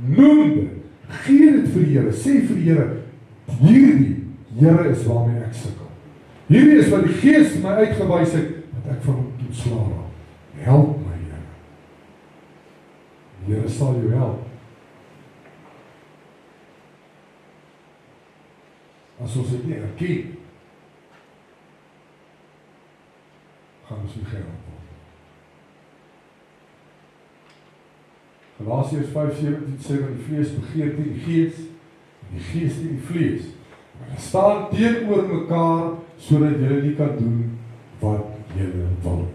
noem dit, gee dit vir die Here, sê vir die Here, hierdie Here is waarmee ek sukkel. Hierdie is wat die Gees my uitgewys het, dat ek van hom ontslae raak. Help my, Here. Die Here sal jou help. As ons dit nie erken, gaan ons nie gehelp word. Galasiërs 5:17 sê dat die vlees begeer teen die Gees, en die Gees teen die vlees. Maar hulle staan teenoor mekaar, sodat julle nie kan doen wat julle wil.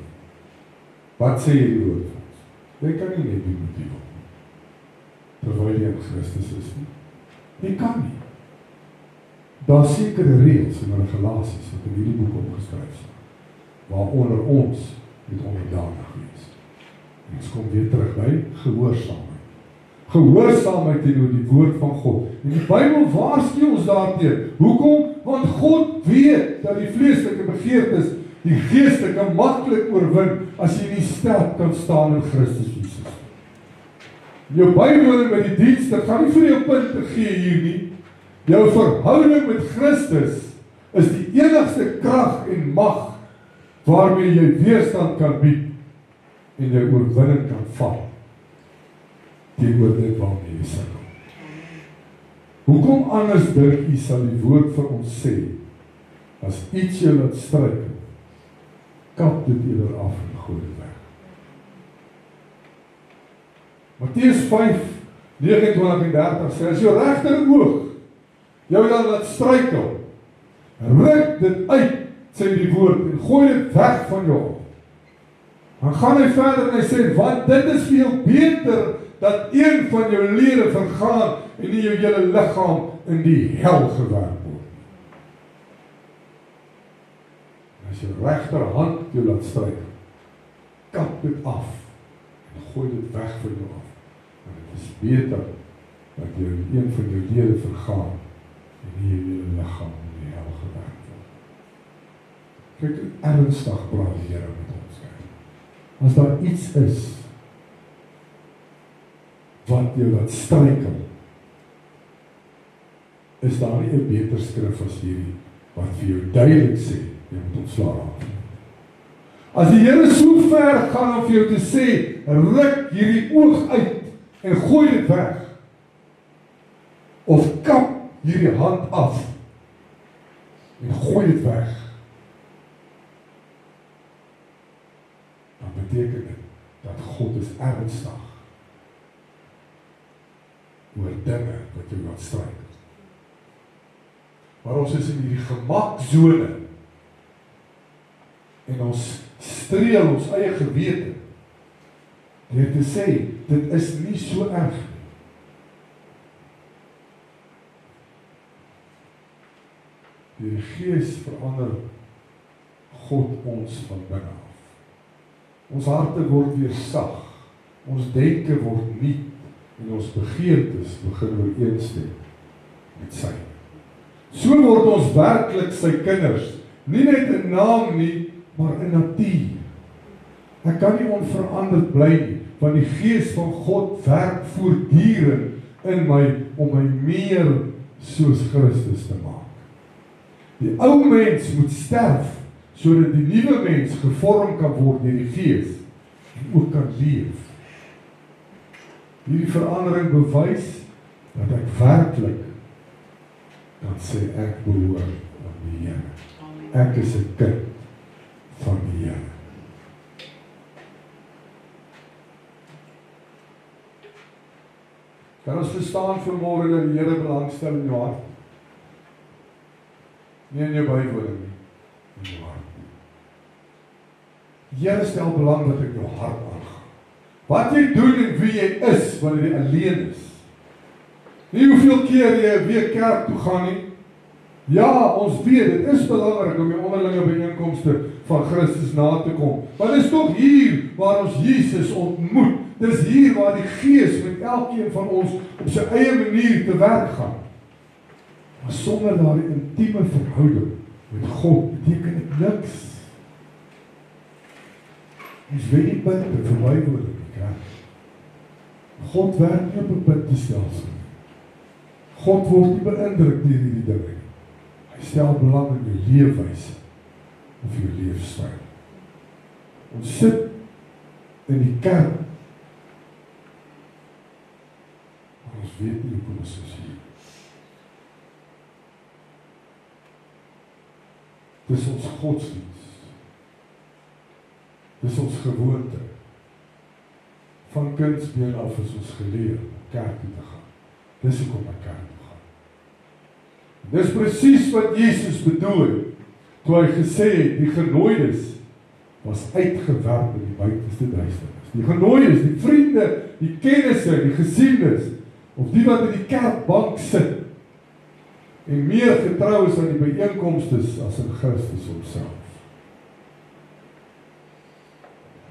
Wat sê die woord vir ons? Jy kan nie net doen met die wil, terwyl jy in Christus is nie. Jy kan nie. Daar sekere reëls in hulle Galasiërs wat in hierdie boek opgeskryf staan, waaronder ons moet onderdanig wees. En ons kom weer terug by gehoorsaamheid. Gehoorsaamheid teenoor die woord van God. En die Bybel waarsku ons daarteen. Hoekom? Want God weet dat die vleeslike begeertes die geestelike maklik oorwin as jy nie sterk kan staan in Christus Jesus. Jou bywoning by die dienste gaan nie vir jou punte gee hier nie. Jou verhouding met Christus is die enigste krag en mag waarmee jy weerstand kan bied en jy oorwinning kan vat teenoor dit waarmee jy sukkel. Hoekom anders dink jy sal die woord vir ons sê, as iets jou laat struikel, kap dit eerder af en gooi dit weg. Matteus 5:29-30 sê, as jou regter oog jou dan laat struikel, ruk dit uit, sê die woord, en gooi dit weg van jou af. Dan gaan hy verder en hy sê, want dit is veel beter dat een van jou lede vergaan en nie jou hele liggaam in die hel gewerp word. As jou regterhand jou laat struikel, kap dit af en gooi dit weg van jou af. Want dit is beter dat jou een van jou lede vergaan en nie jou hele liggaam in die hel gewerp word. Kyk hoe ernstig praat die Here met ons. As daar iets is wat jou laat struikel, is daar nie 'n beter skrif as hierdie wat vir jou duidelik sê jy moet ontslae raak. As die Here so ver gaan om vir jou te sê, ruk hierdie oog uit en gooi dit weg, of kap hierdie hand af en gooi dit weg, dan beteken dit dat God is ernstig oor dinge wat jou laat struikel. Maar ons is in hierdie gemakzone en ons streel ons eie gewete deur te sê, dit is nie so erg nie. Die Gees verander God ons van binne af. Ons harte word weer sag, ons denke word nuut en ons begeertes begin ooreenstem met sy. So word ons werklik sy kinders, nie net in naam nie, maar in natuur. Ek kan nie onveranderd bly nie, want die Gees van God werk voortdurend in my om my meer soos Christus te maak. Die ou mens moet sterf, sodat die nuwe mens gevorm kan word deur die Gees en ook kan leef. Hierdie verandering bewys dat ek werklik kan sê ek behoort aan die Here. Ek is 'n kind van die Here. Kan ons verstaan vanmôre dat die Here belangstel in jou hart? Nie in jou bywoning nie, in jou hart. Die Here stel belang dat ek jou hart aangaan. Wat jy doen en wie jy is, wanneer jy alleen is. Nie hoeveel keer jy weer kerk toe gaan nie. Ja, ons weet, dit is belangrik om die onderlinge byeenkomste van Christus na te kom. Maar dit is toch hier waar ons Jesus ontmoet. Dit is hier waar die Gees met elkeen van ons op sy eie manier te werk gaan. Maar sonder daardie intieme verhouding met God beteken dit niks. Ons weet nie punte vir my woorde nie. God werk nie op 'n puntestelsel. God word nie beïndruk deur hierdie dinge nie. Hy stel belang in jou leefwyse of jou leefstyl. Ons sit in die kerk, maar ons weet nie hoe ons is hier. Dis ons godsdienst. Dis ons gewoonte. Van kindsbeen af is ons geleer om kerk toe te gaan. Dis hoekom ek kerk toe gaan. Dis presies wat Jesus bedoel het, toe hy gesê het, die genooides was uitgewerp in die buitenste duisternis. Die genooies, die vriende, die kennisse, die gesiendes, of die wat in die kerkbank sit, en meer getrou is aan die byeenkomstes as in Christus homself.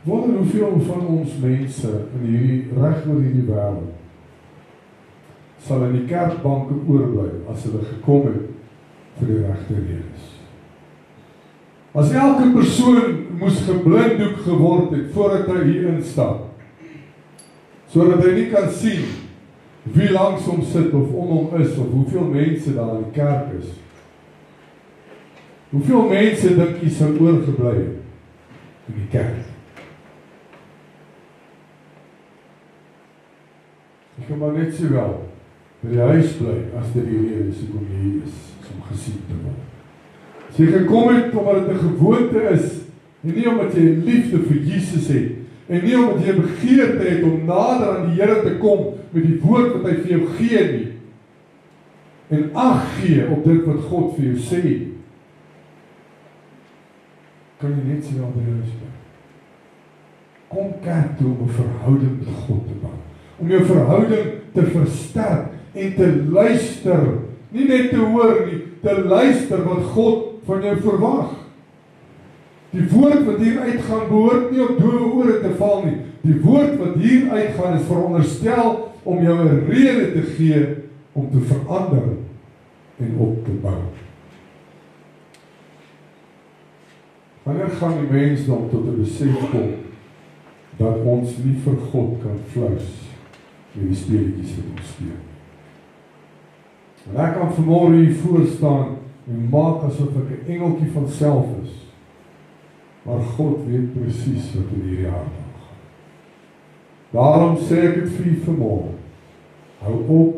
Wonder hoeveel van ons mense in hierdie reg oor hierdie wêreld sal in die kerkbanke oorbly as hulle gekom het vir die regte redes. As elke persoon moes geblinddoek geword het voordat hy hier instap, sodat hy nie kan sien wie langs hom sit of om hom is of hoeveel mense daar in die kerk is. Hoeveel mense dink jy sou oorgebly het in die kerk? Ek kan maar net so wel by die huis bly as dit die rede is hoekom jy hier is, om gesien te word. As jy gekom het omdat dit 'n gewoonte is, en nie omdat jy 'n liefde vir Jesus het, en nie omdat jy 'n begeerte het om nader aan die Here te kom met die woord wat hy vir jou gee nie, en ag gee op dit wat God vir jou sê, kan jy net so wel by die huis bly. Kom kerk toe om 'n verhouding met God te bou, om jou verhouding te versterk en te luister, nie net te hoor nie, te luister wat God van jou verwag. Die woord wat hier uitgaan behoort nie op doewe ore te val nie. Die woord wat hier uitgaan is veronderstel om jou 'n rede te gee om te verander en op te bou. Wanneer gaan die mensdom tot 'n besef kom dat ons nie vir God kan flous met die speletjies wat ons speel? En ek kan vanmôre hier voor staan en maak asof ek 'n engeltjie van self is. Maar God weet presies wat in hierdie hart aangaan. Daarom sê ek dit vir u vanmôre. Hou op,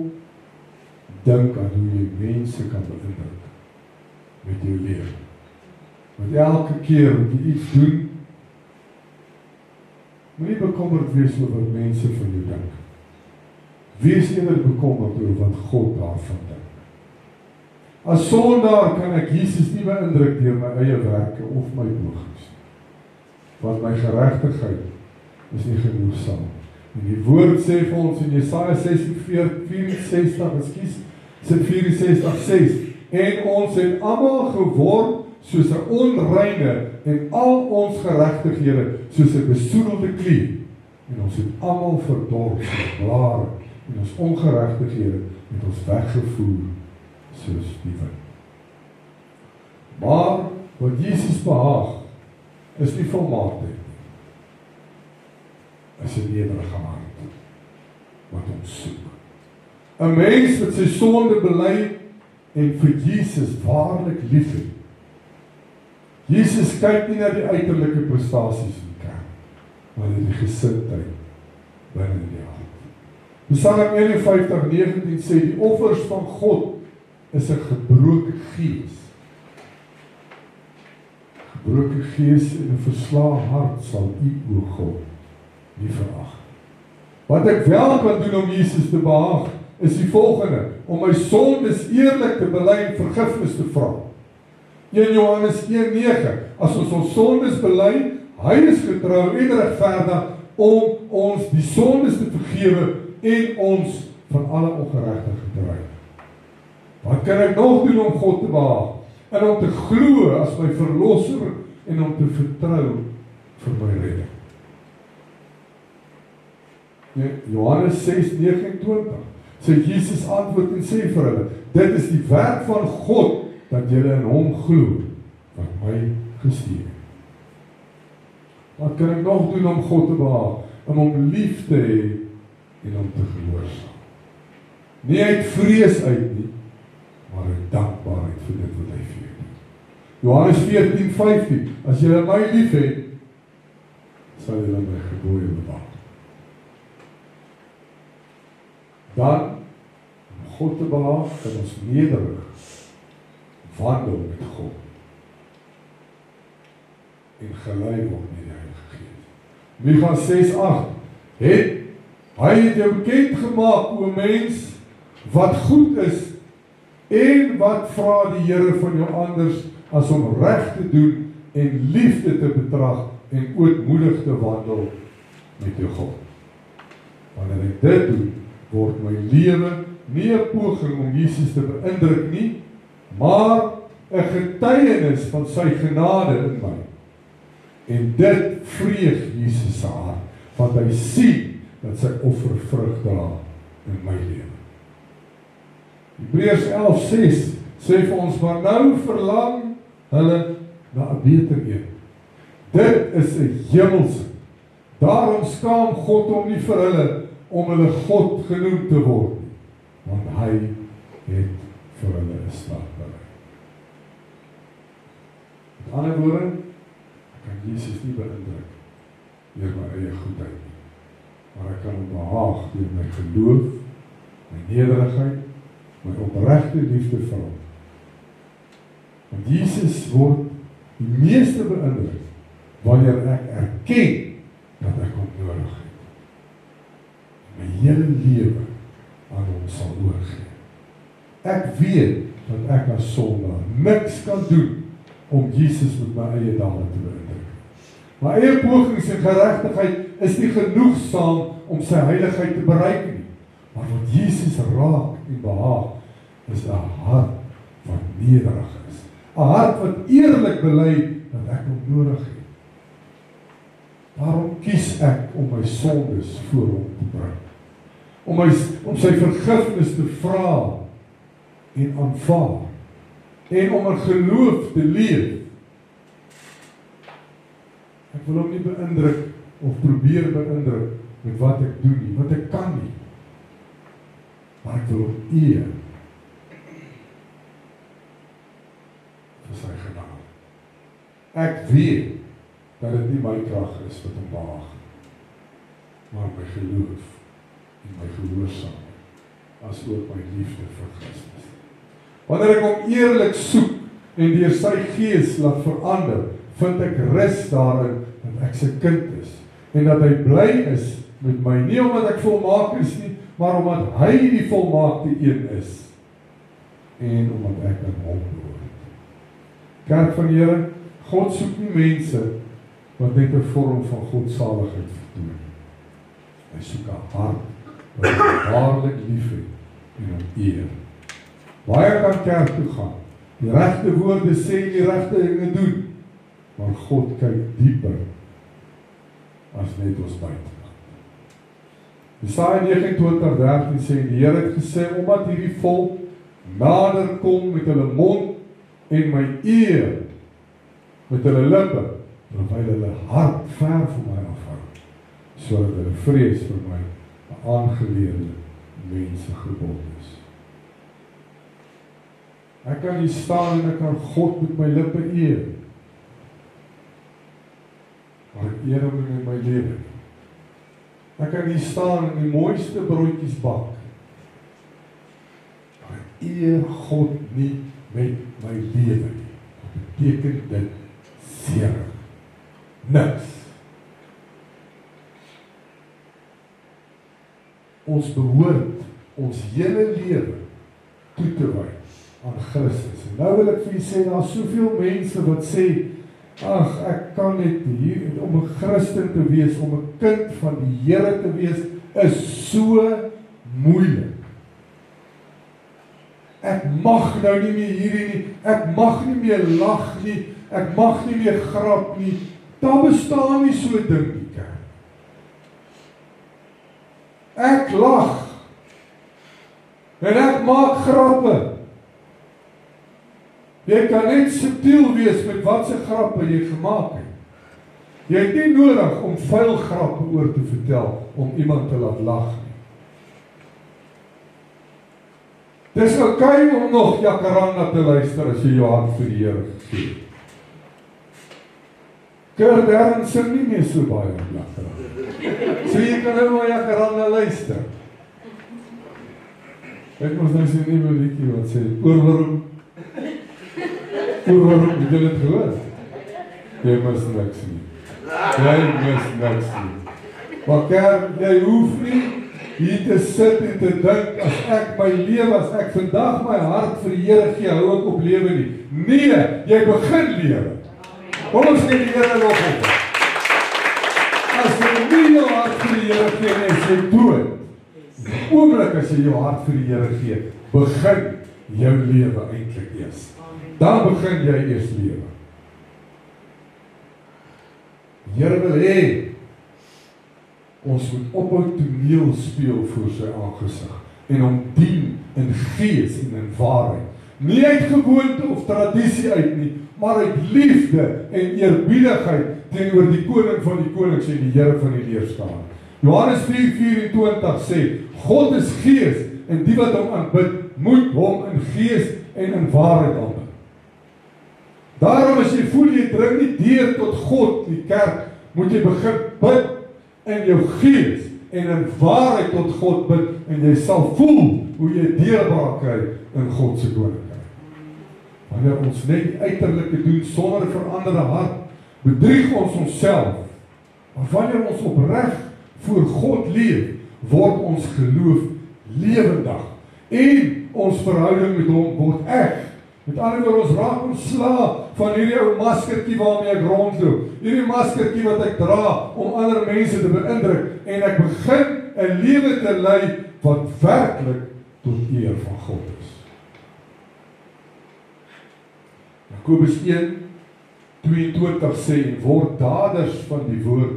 dink aan hoe jy mense kan beïndruk met jou lewe. Want elke keer wat jy iets doen, moenie bekommerd wees oor wat mense van jou dink. Wees eerder bekommerd oor wat God daarvan dink. As sondaar kan ek Jesus nie beïndruk deur my eie werke of my pogings. Want my geregtigheid is nie genoegsaam. En die woord sê vir ons in Jesaja 64:6, en ons het almal geword soos 'n onreine en al ons geregtighede soos 'n besoedelde klier. En ons het almal verdorp soos blare en ons ongeregtighede het ons weggevoer soos die wind. Maar wat Jesus behaag is nie volmaaktheid nie. Is 'n nederige hart wat ons soek. 'n Mens wat sy sonde bely en vir Jesus waarlik liefhet. Jesus kyk nie na die uiterlike prestasies in die kerk, maar na die gesindheid binne die hart. Psalm 51:19 sê die offers van God is 'n gebroke gees. Gebroke gees en 'n verslae hart sal u, o God, nie verag. Wat ek wel kan doen om Jesus te behaag, is die volgende: om my sondes eerlik te bely en vergifnis te vra. 1 Johannes 1:9 As ons sondes bely, hy is getrou en regverdig om ons die sondes te vergewe en ons van alle ongeregtigheid te reinig. Wat kan ek nog doen om God te behaag? En om te glo as my verlosser en om te vertrou vir my redding. Johannes 6:29 sê Jesus antwoord en sê vir hulle: dit is die werk van God dat julle in hom glo wat my gestuur het. Wat kan ek nog doen om God te behaag? Om hom lief te hê en om te gehoorsaam. Nie uit vrees uit nie, maar uit dankbaarheid vir dit wat hy vir jou doen. Johannes 14:15 As julle my lief het, sal julle my gebooie bewaar. Dan, om God te behaag, kan ons nederig wandel met God en gelei word met die Heilige Gees. Micha 6:8 Hy het jou bekend gemaak, o mens, wat goed is en wat vra die Here van jou anders as om reg te doen en liefde te betrag en ootmoedig te wandel met jou God. Wanneer ek dit doen, word my lewe nie 'n poging om Jesus te beïndruk nie, maar 'n getuienis van sy genade in my. En dit vreug Jesus se hart, want hy sien dat sy offer vrug dra in my lewe. Hebreërs 11:6 sê vir ons, maar nou verlang hulle na 'n beter een. Dit is 'n hemelse. Daarom skaam God hom nie vir hulle om hulle God genoem te word nie, want hy het vir hulle 'n stad berei. Met ander woorde, ek kan Jesus nie beïndruk deur my eie goedheid nie, maar ek kan hom behaag deur my geloof, my nederigheid, my opregte liefde vir hom. Want Jesus word die meeste beïndruk wanneer ek erken dat ek hom nodig het. My hele lewe aan hom sal oorgee. Ek weet dat ek as sondaar niks kan doen om Jesus met my eie dade te beïndruk. My eie pogings en geregtigheid is nie genoegsaam om sy heiligheid te bereik nie. Maar wat Jesus raak en behaag, is 'n hart wat nederig is. 'n Hart wat eerlik bely dat ek hom nodig het. Daarom kies ek om my sondes voor hom te bring. Om sy vergifnis te vra en aanvaar. En om in geloof te leef. Ek wil hom nie beïndruk of probeer beïndruk met wat ek doen nie, want ek kan nie. Maar ek wil hom eer vir sy genade. Ek weet dat dit nie my krag is wat hom behaag, maar my geloof en my gehoorsaamheid, as ook my liefde vir Christus. Wanneer ek hom eerlik soek en deur sy gees laat verander, vind ek rus daarin dat ek sy kind is en dat hy bly is met my, nie omdat ek volmaak is nie, maar omdat hy die volmaakte een is en omdat ek aan hom behoort. Kerk van die Here, God soek nie mense wat net 'n vorm van godsaligheid vertoon. Hy soek 'n hart wat hom waarlik liefhet en hom eer. Baie kan kerk toe gaan, die regte woorde sê, die regte dinge doen, maar God kyk dieper as net ons buitenkant. Jesaja 29:13 sê, die Here het gesê, omdat hierdie volk nader kom met hulle mond en my eer met hulle lippe, terwyl hulle hart ver van my afhou, sodat hulle vrees vir my 'n aangeleerde mensegebod is. Ek kan hier staan en ek kan God met my lippe eer, maar ek eer hom in my lewe. Ek kan hier staan en die mooiste broodjies bak, maar ek eer God nie met my lewe nie. Wat beteken dit? Seer. Niks. Ons behoort ons hele lewe toe te wy aan Christus. En nou wil ek vir julle sê, daar is soveel mense wat sê, ag, ek kan net hier, om 'n Christen te wees, om 'n kind van die Here te wees, is so moeilik. Ek mag nou nie meer hierdie nie, ek mag nie meer lag nie, ek mag nie meer grap nie. Daar bestaan nie so 'n ding nie, kerk. Ek lag en ek maak grappe. Jy kan net subtiel wees met wat se grappe jy gemaak het. Jy het nie nodig om vuil grappe oor te vertel om iemand te laat lag nie. Dis okay om nog Jacaranda te luister as jy jou hart vir die Here gee. Kurt Darren sing nie meer so baie op Jacaranda. So jy kan nou maar Jacaranda luister. Ek moes nou sy nuwe liedjie wat sê, oorwaarom, het jy dit gehoor? Jy mis niks nie. Jy mis niks nie. Maar kerk, jy hoef nie hier te sit en te dink, as ek my lewe, as ek vandag my hart vir die Here gee, hou ek op lewe nie. Nee, jy begin lewe. Kom ons gee die Here nog op. nie jou hart vir die Here gee nie, is jy dood. Die oomblik as jy jou hart vir die Here gee, begin jou lewe eintlik eers. Dan begin jy eers lewe. Die Here wil hê ons moet ophou toneel speel voor sy aangesig en hom dien in gees en in waarheid. Nie uit gewoonte of tradisie uit nie, maar uit liefde en eerbiedigheid teenoor die koning van die konings en die Here van die leerskare. Johannes 4:24 sê, God is gees en die wat hom aanbid, moet hom in gees en in waarheid aanbid. Daarom as jy voel jy dring nie deur tot God, die kerk, moet jy begin bid in jou gees en in waarheid tot God bid en jy sal voel hoe jy deurbraak kry in God se koninkryk. Wanneer ons net die uiterlike doen sonder 'n veranderde hart, bedrieg ons onsself. Maar wanneer ons opreg voor God leef, word ons geloof lewendig en ons verhouding met hom word eg. Met ander woorde, ons raak ontslae van hierdie ou maskertjie waarmee ek rondloop, hierdie maskertjie wat ek dra om ander mense te beïndruk, en ek begin 'n lewe te lei wat werklik tot eer van God is. Jakobus 1:22 sê, word daders van die woord,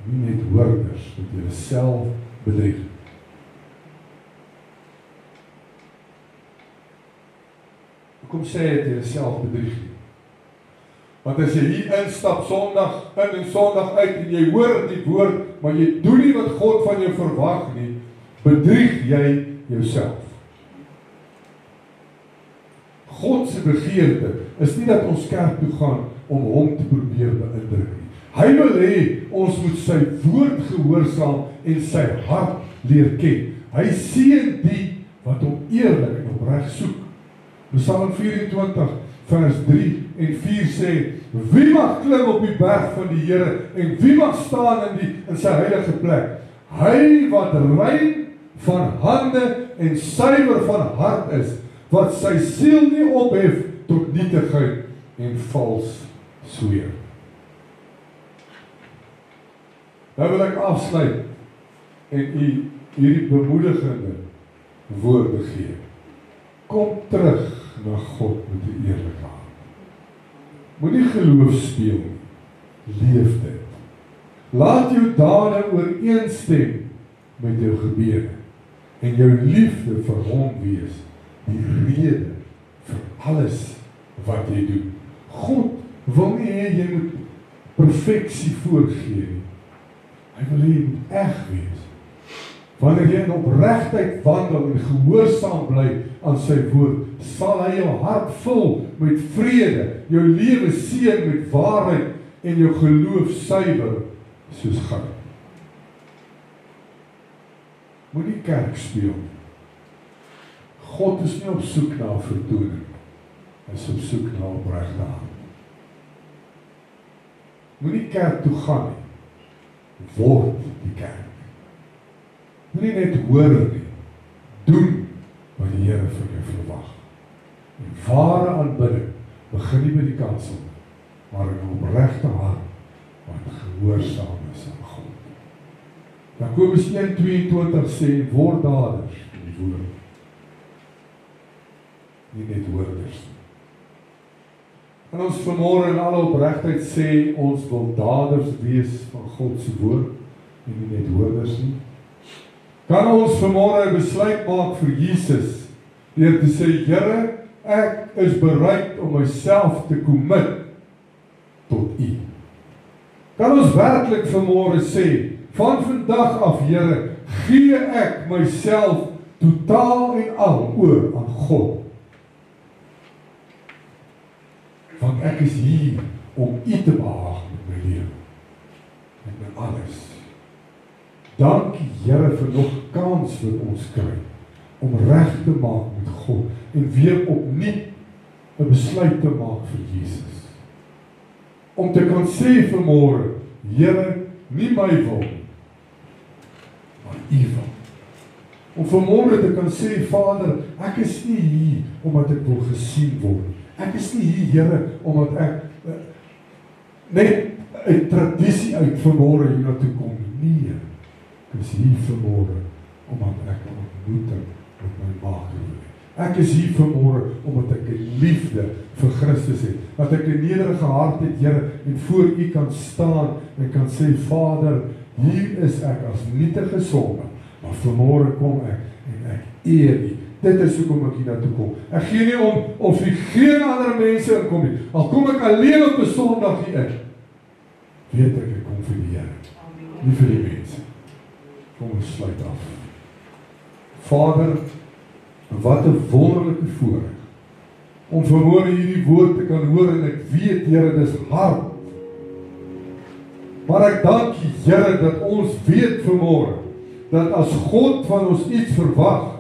nie net hoorders, met julle self bedrieg. Hoekom sê jy dit jouself bedrieg nie? Want as jy hier instap Sondag in en Sondag uit en jy hoor die woord, maar jy doen nie wat God van jou verwag nie, bedrieg jy jouself. God se begeerte is nie dat ons kerk toe gaan om hom te probeer beïndruk nie. Hy wil hê ons moet sy woord gehoorsaam en sy hart leer ken. Hy seën die wat hom eerlik en opreg soek. Psalm 24 vers 3 en 4 sê, wie mag klim op die berg van die Here en wie mag staan in sy heilige plek? Hy wat rein van hande en suiwer van hart is, wat sy siel nie ophef tot nietigheid en vals sweer. Nou wil ek afsluit en u hierdie bemoedigende woorde gee. Kom terug na God met 'n eerlike hart. Moenie geloof speel nie, leef dit. Laat jou dade ooreenstem met jou gebede en jou liefde vir hom wees die rede vir alles wat jy doen. God wil nie hê jy moet perfeksie voorgee nie. Hy wil hê jy moet eg wees. Wanneer jy in opregtheid wandel en gehoorsaam bly aan sy woord, sal hy jou hart vul met vrede, jou lewe seën met waarheid en jou geloof suiwer soos goud. Moenie kerk speel. God is nie op soek na vertoning. Hy is op soek na opregte hart. Moenie kerk toe gaan nie. Word die kerk. Moenie net hoor nie. Doen wat die Here van jou verwag. En ware aanbidding begin nie by die kansel, maar in 'n opregte hart wat gehoorsaam is aan God. Jakobus 1:22 sê, word daders in die woord. Nie net hoorders nie. En ons vanmôre in alle opregtheid sê, ons wil daders wees van God se woord, en nie net hoorders nie. Kan ons vanmôre 'n besluit maak vir Jesus, deur te sê, Here, ek is bereid om myself te commit tot U. Kan ons werklik vanmôre sê, van vandag af, Here, gee ek myself totaal en al oor aan God. Want ek is hier om U te behaag met my lewe, met my alles. Dankie Here vir nog kans wat ons kry, om reg te maak met God, en weer opnuut 'n besluit te maak vir Jesus. Om te kan sê vanmôre, Here, nie my wil, maar U wil. Om vanmôre te kan sê, Vader, ek is nie hier omdat ek wil gesien word. Ek is nie hier, Here, omdat ek net 'n tradisie uit vanmôre hiernatoe kom. Nee, ek is hier vanmôre omdat ek 'n ontmoeting met my Maker wil hê. Ek is hier vanmôre omdat ek 'n liefde vir Christus het. Dat ek 'n nederige hart het, Here, en voor U kan staan en kan sê, Vader, hier is ek as nietige sondaar, maar vanmôre kom ek en ek eer U. Dit is hoekom ek hiernatoe kom. Ek gee nie om of hier geen ander mense inkom nie. Al kom ek alleen op 'n Sondag hier in, weet ek kom vir die Here. Nie vir die mense. Kom ons sluit af. Vader, wat 'n wonderlike voorreg om vanmôre hierdie woord te kan hoor en ek weet, Here, dis hard. Maar ek dank U, Here, dat ons weet vanmôre dat as God van ons iets verwag,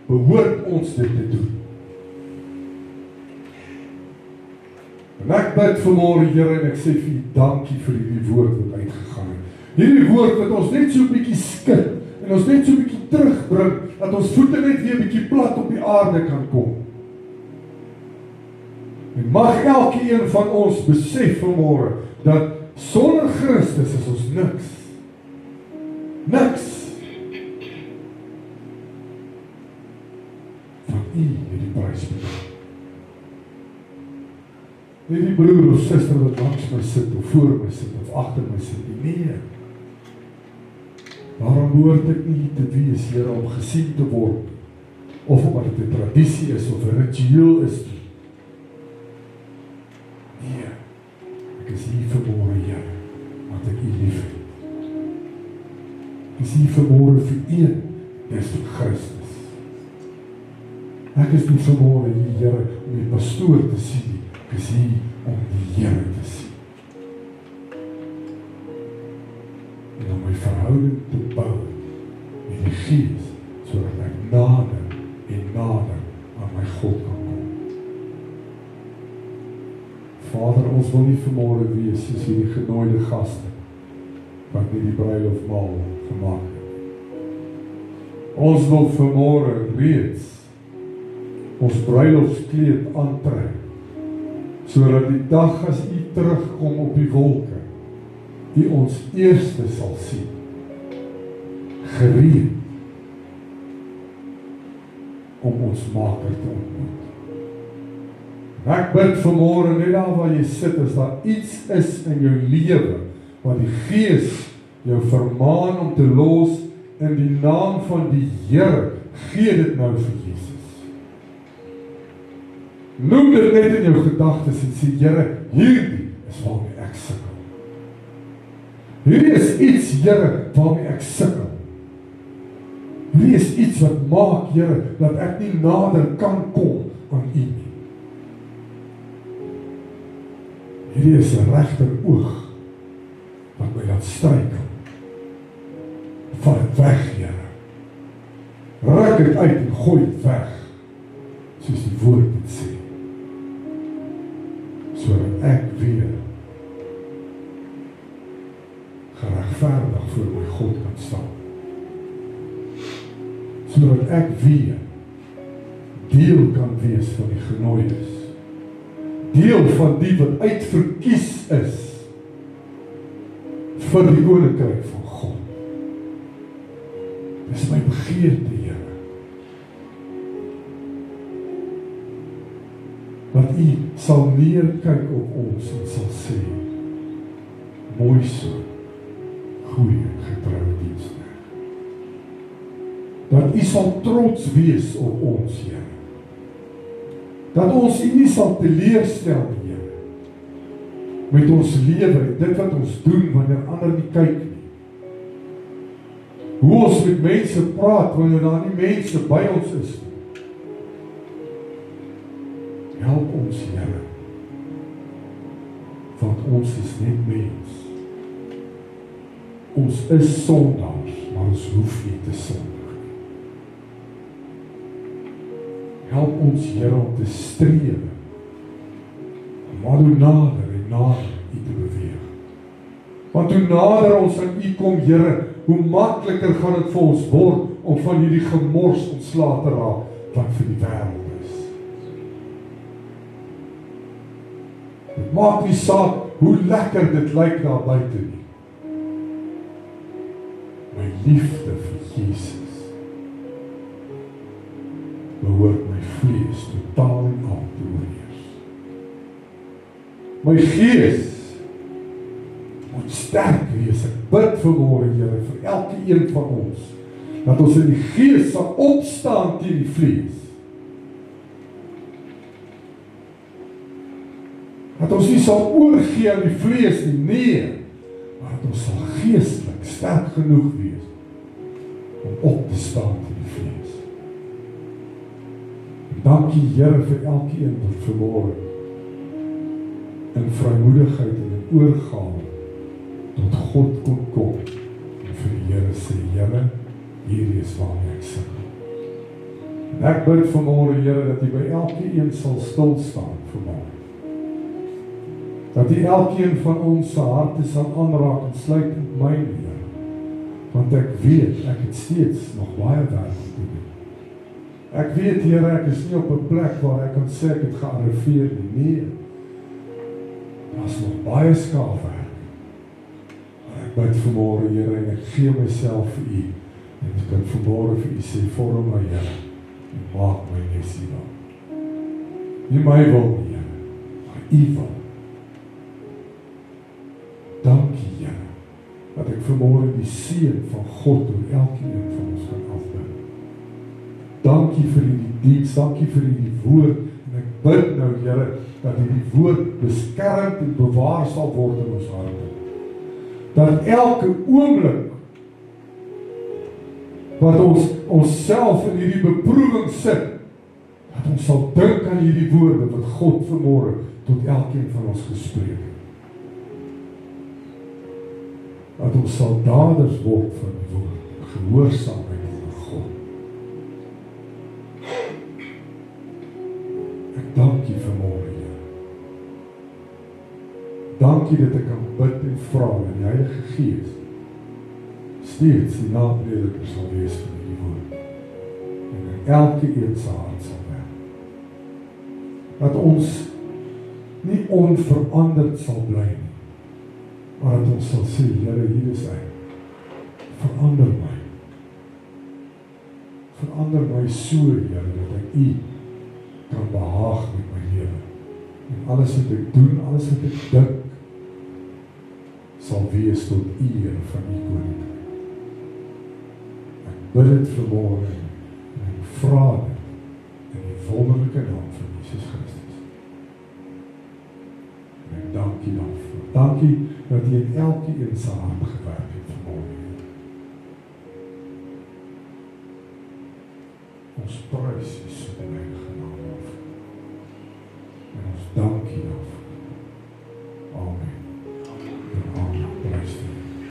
behoort ons dit te doen. En ek bid vanmôre, Here, en ek sê vir U dankie vir hierdie woord wat uitgegaan het. Hierdie woord wat ons net so 'n bietjie skud en ons net so 'n bietjie terugbring, dat ons voete net weer 'n bietjie plat op die aarde kan kom. En mag elkeen van ons besef vanmôre dat sonder Christus is ons niks. Niks. Van U het die prys betaal. Nie die broer of suster wat langs my sit, of voor my sit, of agter my sit, nee. Waarom behoort ek nie te wees, Here, om gesien te word, of omdat dit 'n tradisie is, of 'n ritueel is nie. Nee, ek is hier vanmôre, Here, want ek U lief het. Ek is hier vanmôre vir een, dis vir Christus. Ek is nie vanmôre hier, Here, om die pastoor te sien nie. Ek is hier om die Here te sien. En om my verhouding te bou met die Gees, sodat ek nader en nader aan my God kan kom. Vader, ons wil nie vanmôre wees soos hierdie genooide gaste wat nie die bruilofmaal gemaak het. Ons wil vanmôre reeds ons bruilofskleed aantrek, sodat die dag as U terugkom op die wolke, U ons eerste sal sien, gereed om ons Maker te ontmoet. Ek bid vanmôre, net daar waar jy sit, as daar iets is in jou lewe, wat die Gees jou vermaan om te los, in die naam van die Here, gee dit nou vir Jesus. Noem dit net in jou gedagtes en sê, Here, hierdie is waarmee ek sukkel. Hierdie is iets, Here, waarmee ek sukkel. Hierdie is iets wat maak, Here, dat ek nie nader kan kom aan U nie. Hierdie is 'n regter oog wat my laat struikel. Vat dit weg, Here. Ruk dit uit en gooi dit weg, soos die woord dit sê. Sodat ek weer geregverdig voor my God kan staan. Sodat ek weer deel kan wees van die genooides. Deel van die wat uitverkies is vir die koninkryk van God. Dis my begeerte, Here. Dat U sal neerkyk op ons en sal sê, mooi so, goeie getroue diensknegt. Dat U sal trots wees op ons, Here. Dat ons U nie sal teleurstel, Here, met ons lewe, dit wat ons doen wanneer ander nie kyk nie. Hoe ons met mense praat wanneer daar nie mense by ons is nie. Help ons, Here, want ons is net mens. Ons is sondaars, maar ons hoef nie te sondig. Help ons, Here, om te streef, maar hoe nader en nader U te beweeg. Want hoe nader ons aan U kom, Here, hoe makliker gaan dit vir ons word om van hierdie gemors ontslae te raak wat vir die wêreld is. Dit maak nie saak hoe lekker dit lyk daar buite nie. My liefde vir Jesus behoort my vlees totaal en al te oorheers. My gees moet sterk wees. Ek bid vanmôre, Here, vir elke een van ons, dat ons in die gees sal opstaan teen die vlees. Dat ons nie sal oorgee aan die vlees nie, nee, maar dat ons sal geestelik sterk genoeg wees om op te staan teen die vlees. En dankie, Here, vir elkeen wat vanmôre in vrymoedigheid en in oorgawe tot God kon kom en vir die Here sê, Here, hierdie is waarmee ek sukkel. En ek bid vanmôre, Here, dat U by elkeen sal stil staan vanmôre. Dat U elkeen van ons se harte sal aanraak, insluitend myne, Here. Want ek weet, ek het steeds nog baie werk te doen. Ek weet, Here, ek is nie op 'n plek waar ek kan sê ek het gearriveer nie. Nee, daar is nog baie skaafwerk. Maar ek bid vanmôre, Here, en ek gee myself vir U. En ek kan vanmôre vir U sê, vorm my, Here, en maak my nes U wil. Nie my wil nie, Here, maar U wil. Dankie, Here, dat ek vanmôre die seën van God oor elkeen van ons kan afbid. Dankie vir die diens, dankie vir die woord, en ek bid nou, Here, dat die woord beskermd en bewaar sal word in ons harte. Dat elke oomblik wat ons self in hierdie beproewing sit, dat ons sal dink aan hierdie woorde wat God vanmôre tot elkeen van ons gespreek het. Dat ons sal daders word van die woord, gehoorsaamheid aan God. Ek dank U vanmôre, Here. Dankie dat ek kan bid en vra en die Heilige Gees steeds die naprediker sal wees van die woord en in elke een se hart sal werk. Dat ons nie onveranderd sal bly nie, maar dat ons sal sê, Here, hier is hy. Verander my. Verander my so, Here, dat ek U kan behaag met my lewe. En alles wat ek doen, alles wat ek dink, sal wees tot eer van U koninkryk. Ek bid dit vanmôre en ek vra dit in die wonderlike naam van Jesus Christus. En ek dank U daarvoor. Dankie dat U in elkeen se hart gewerk het vanmôre. Ons prys U se heilige naam.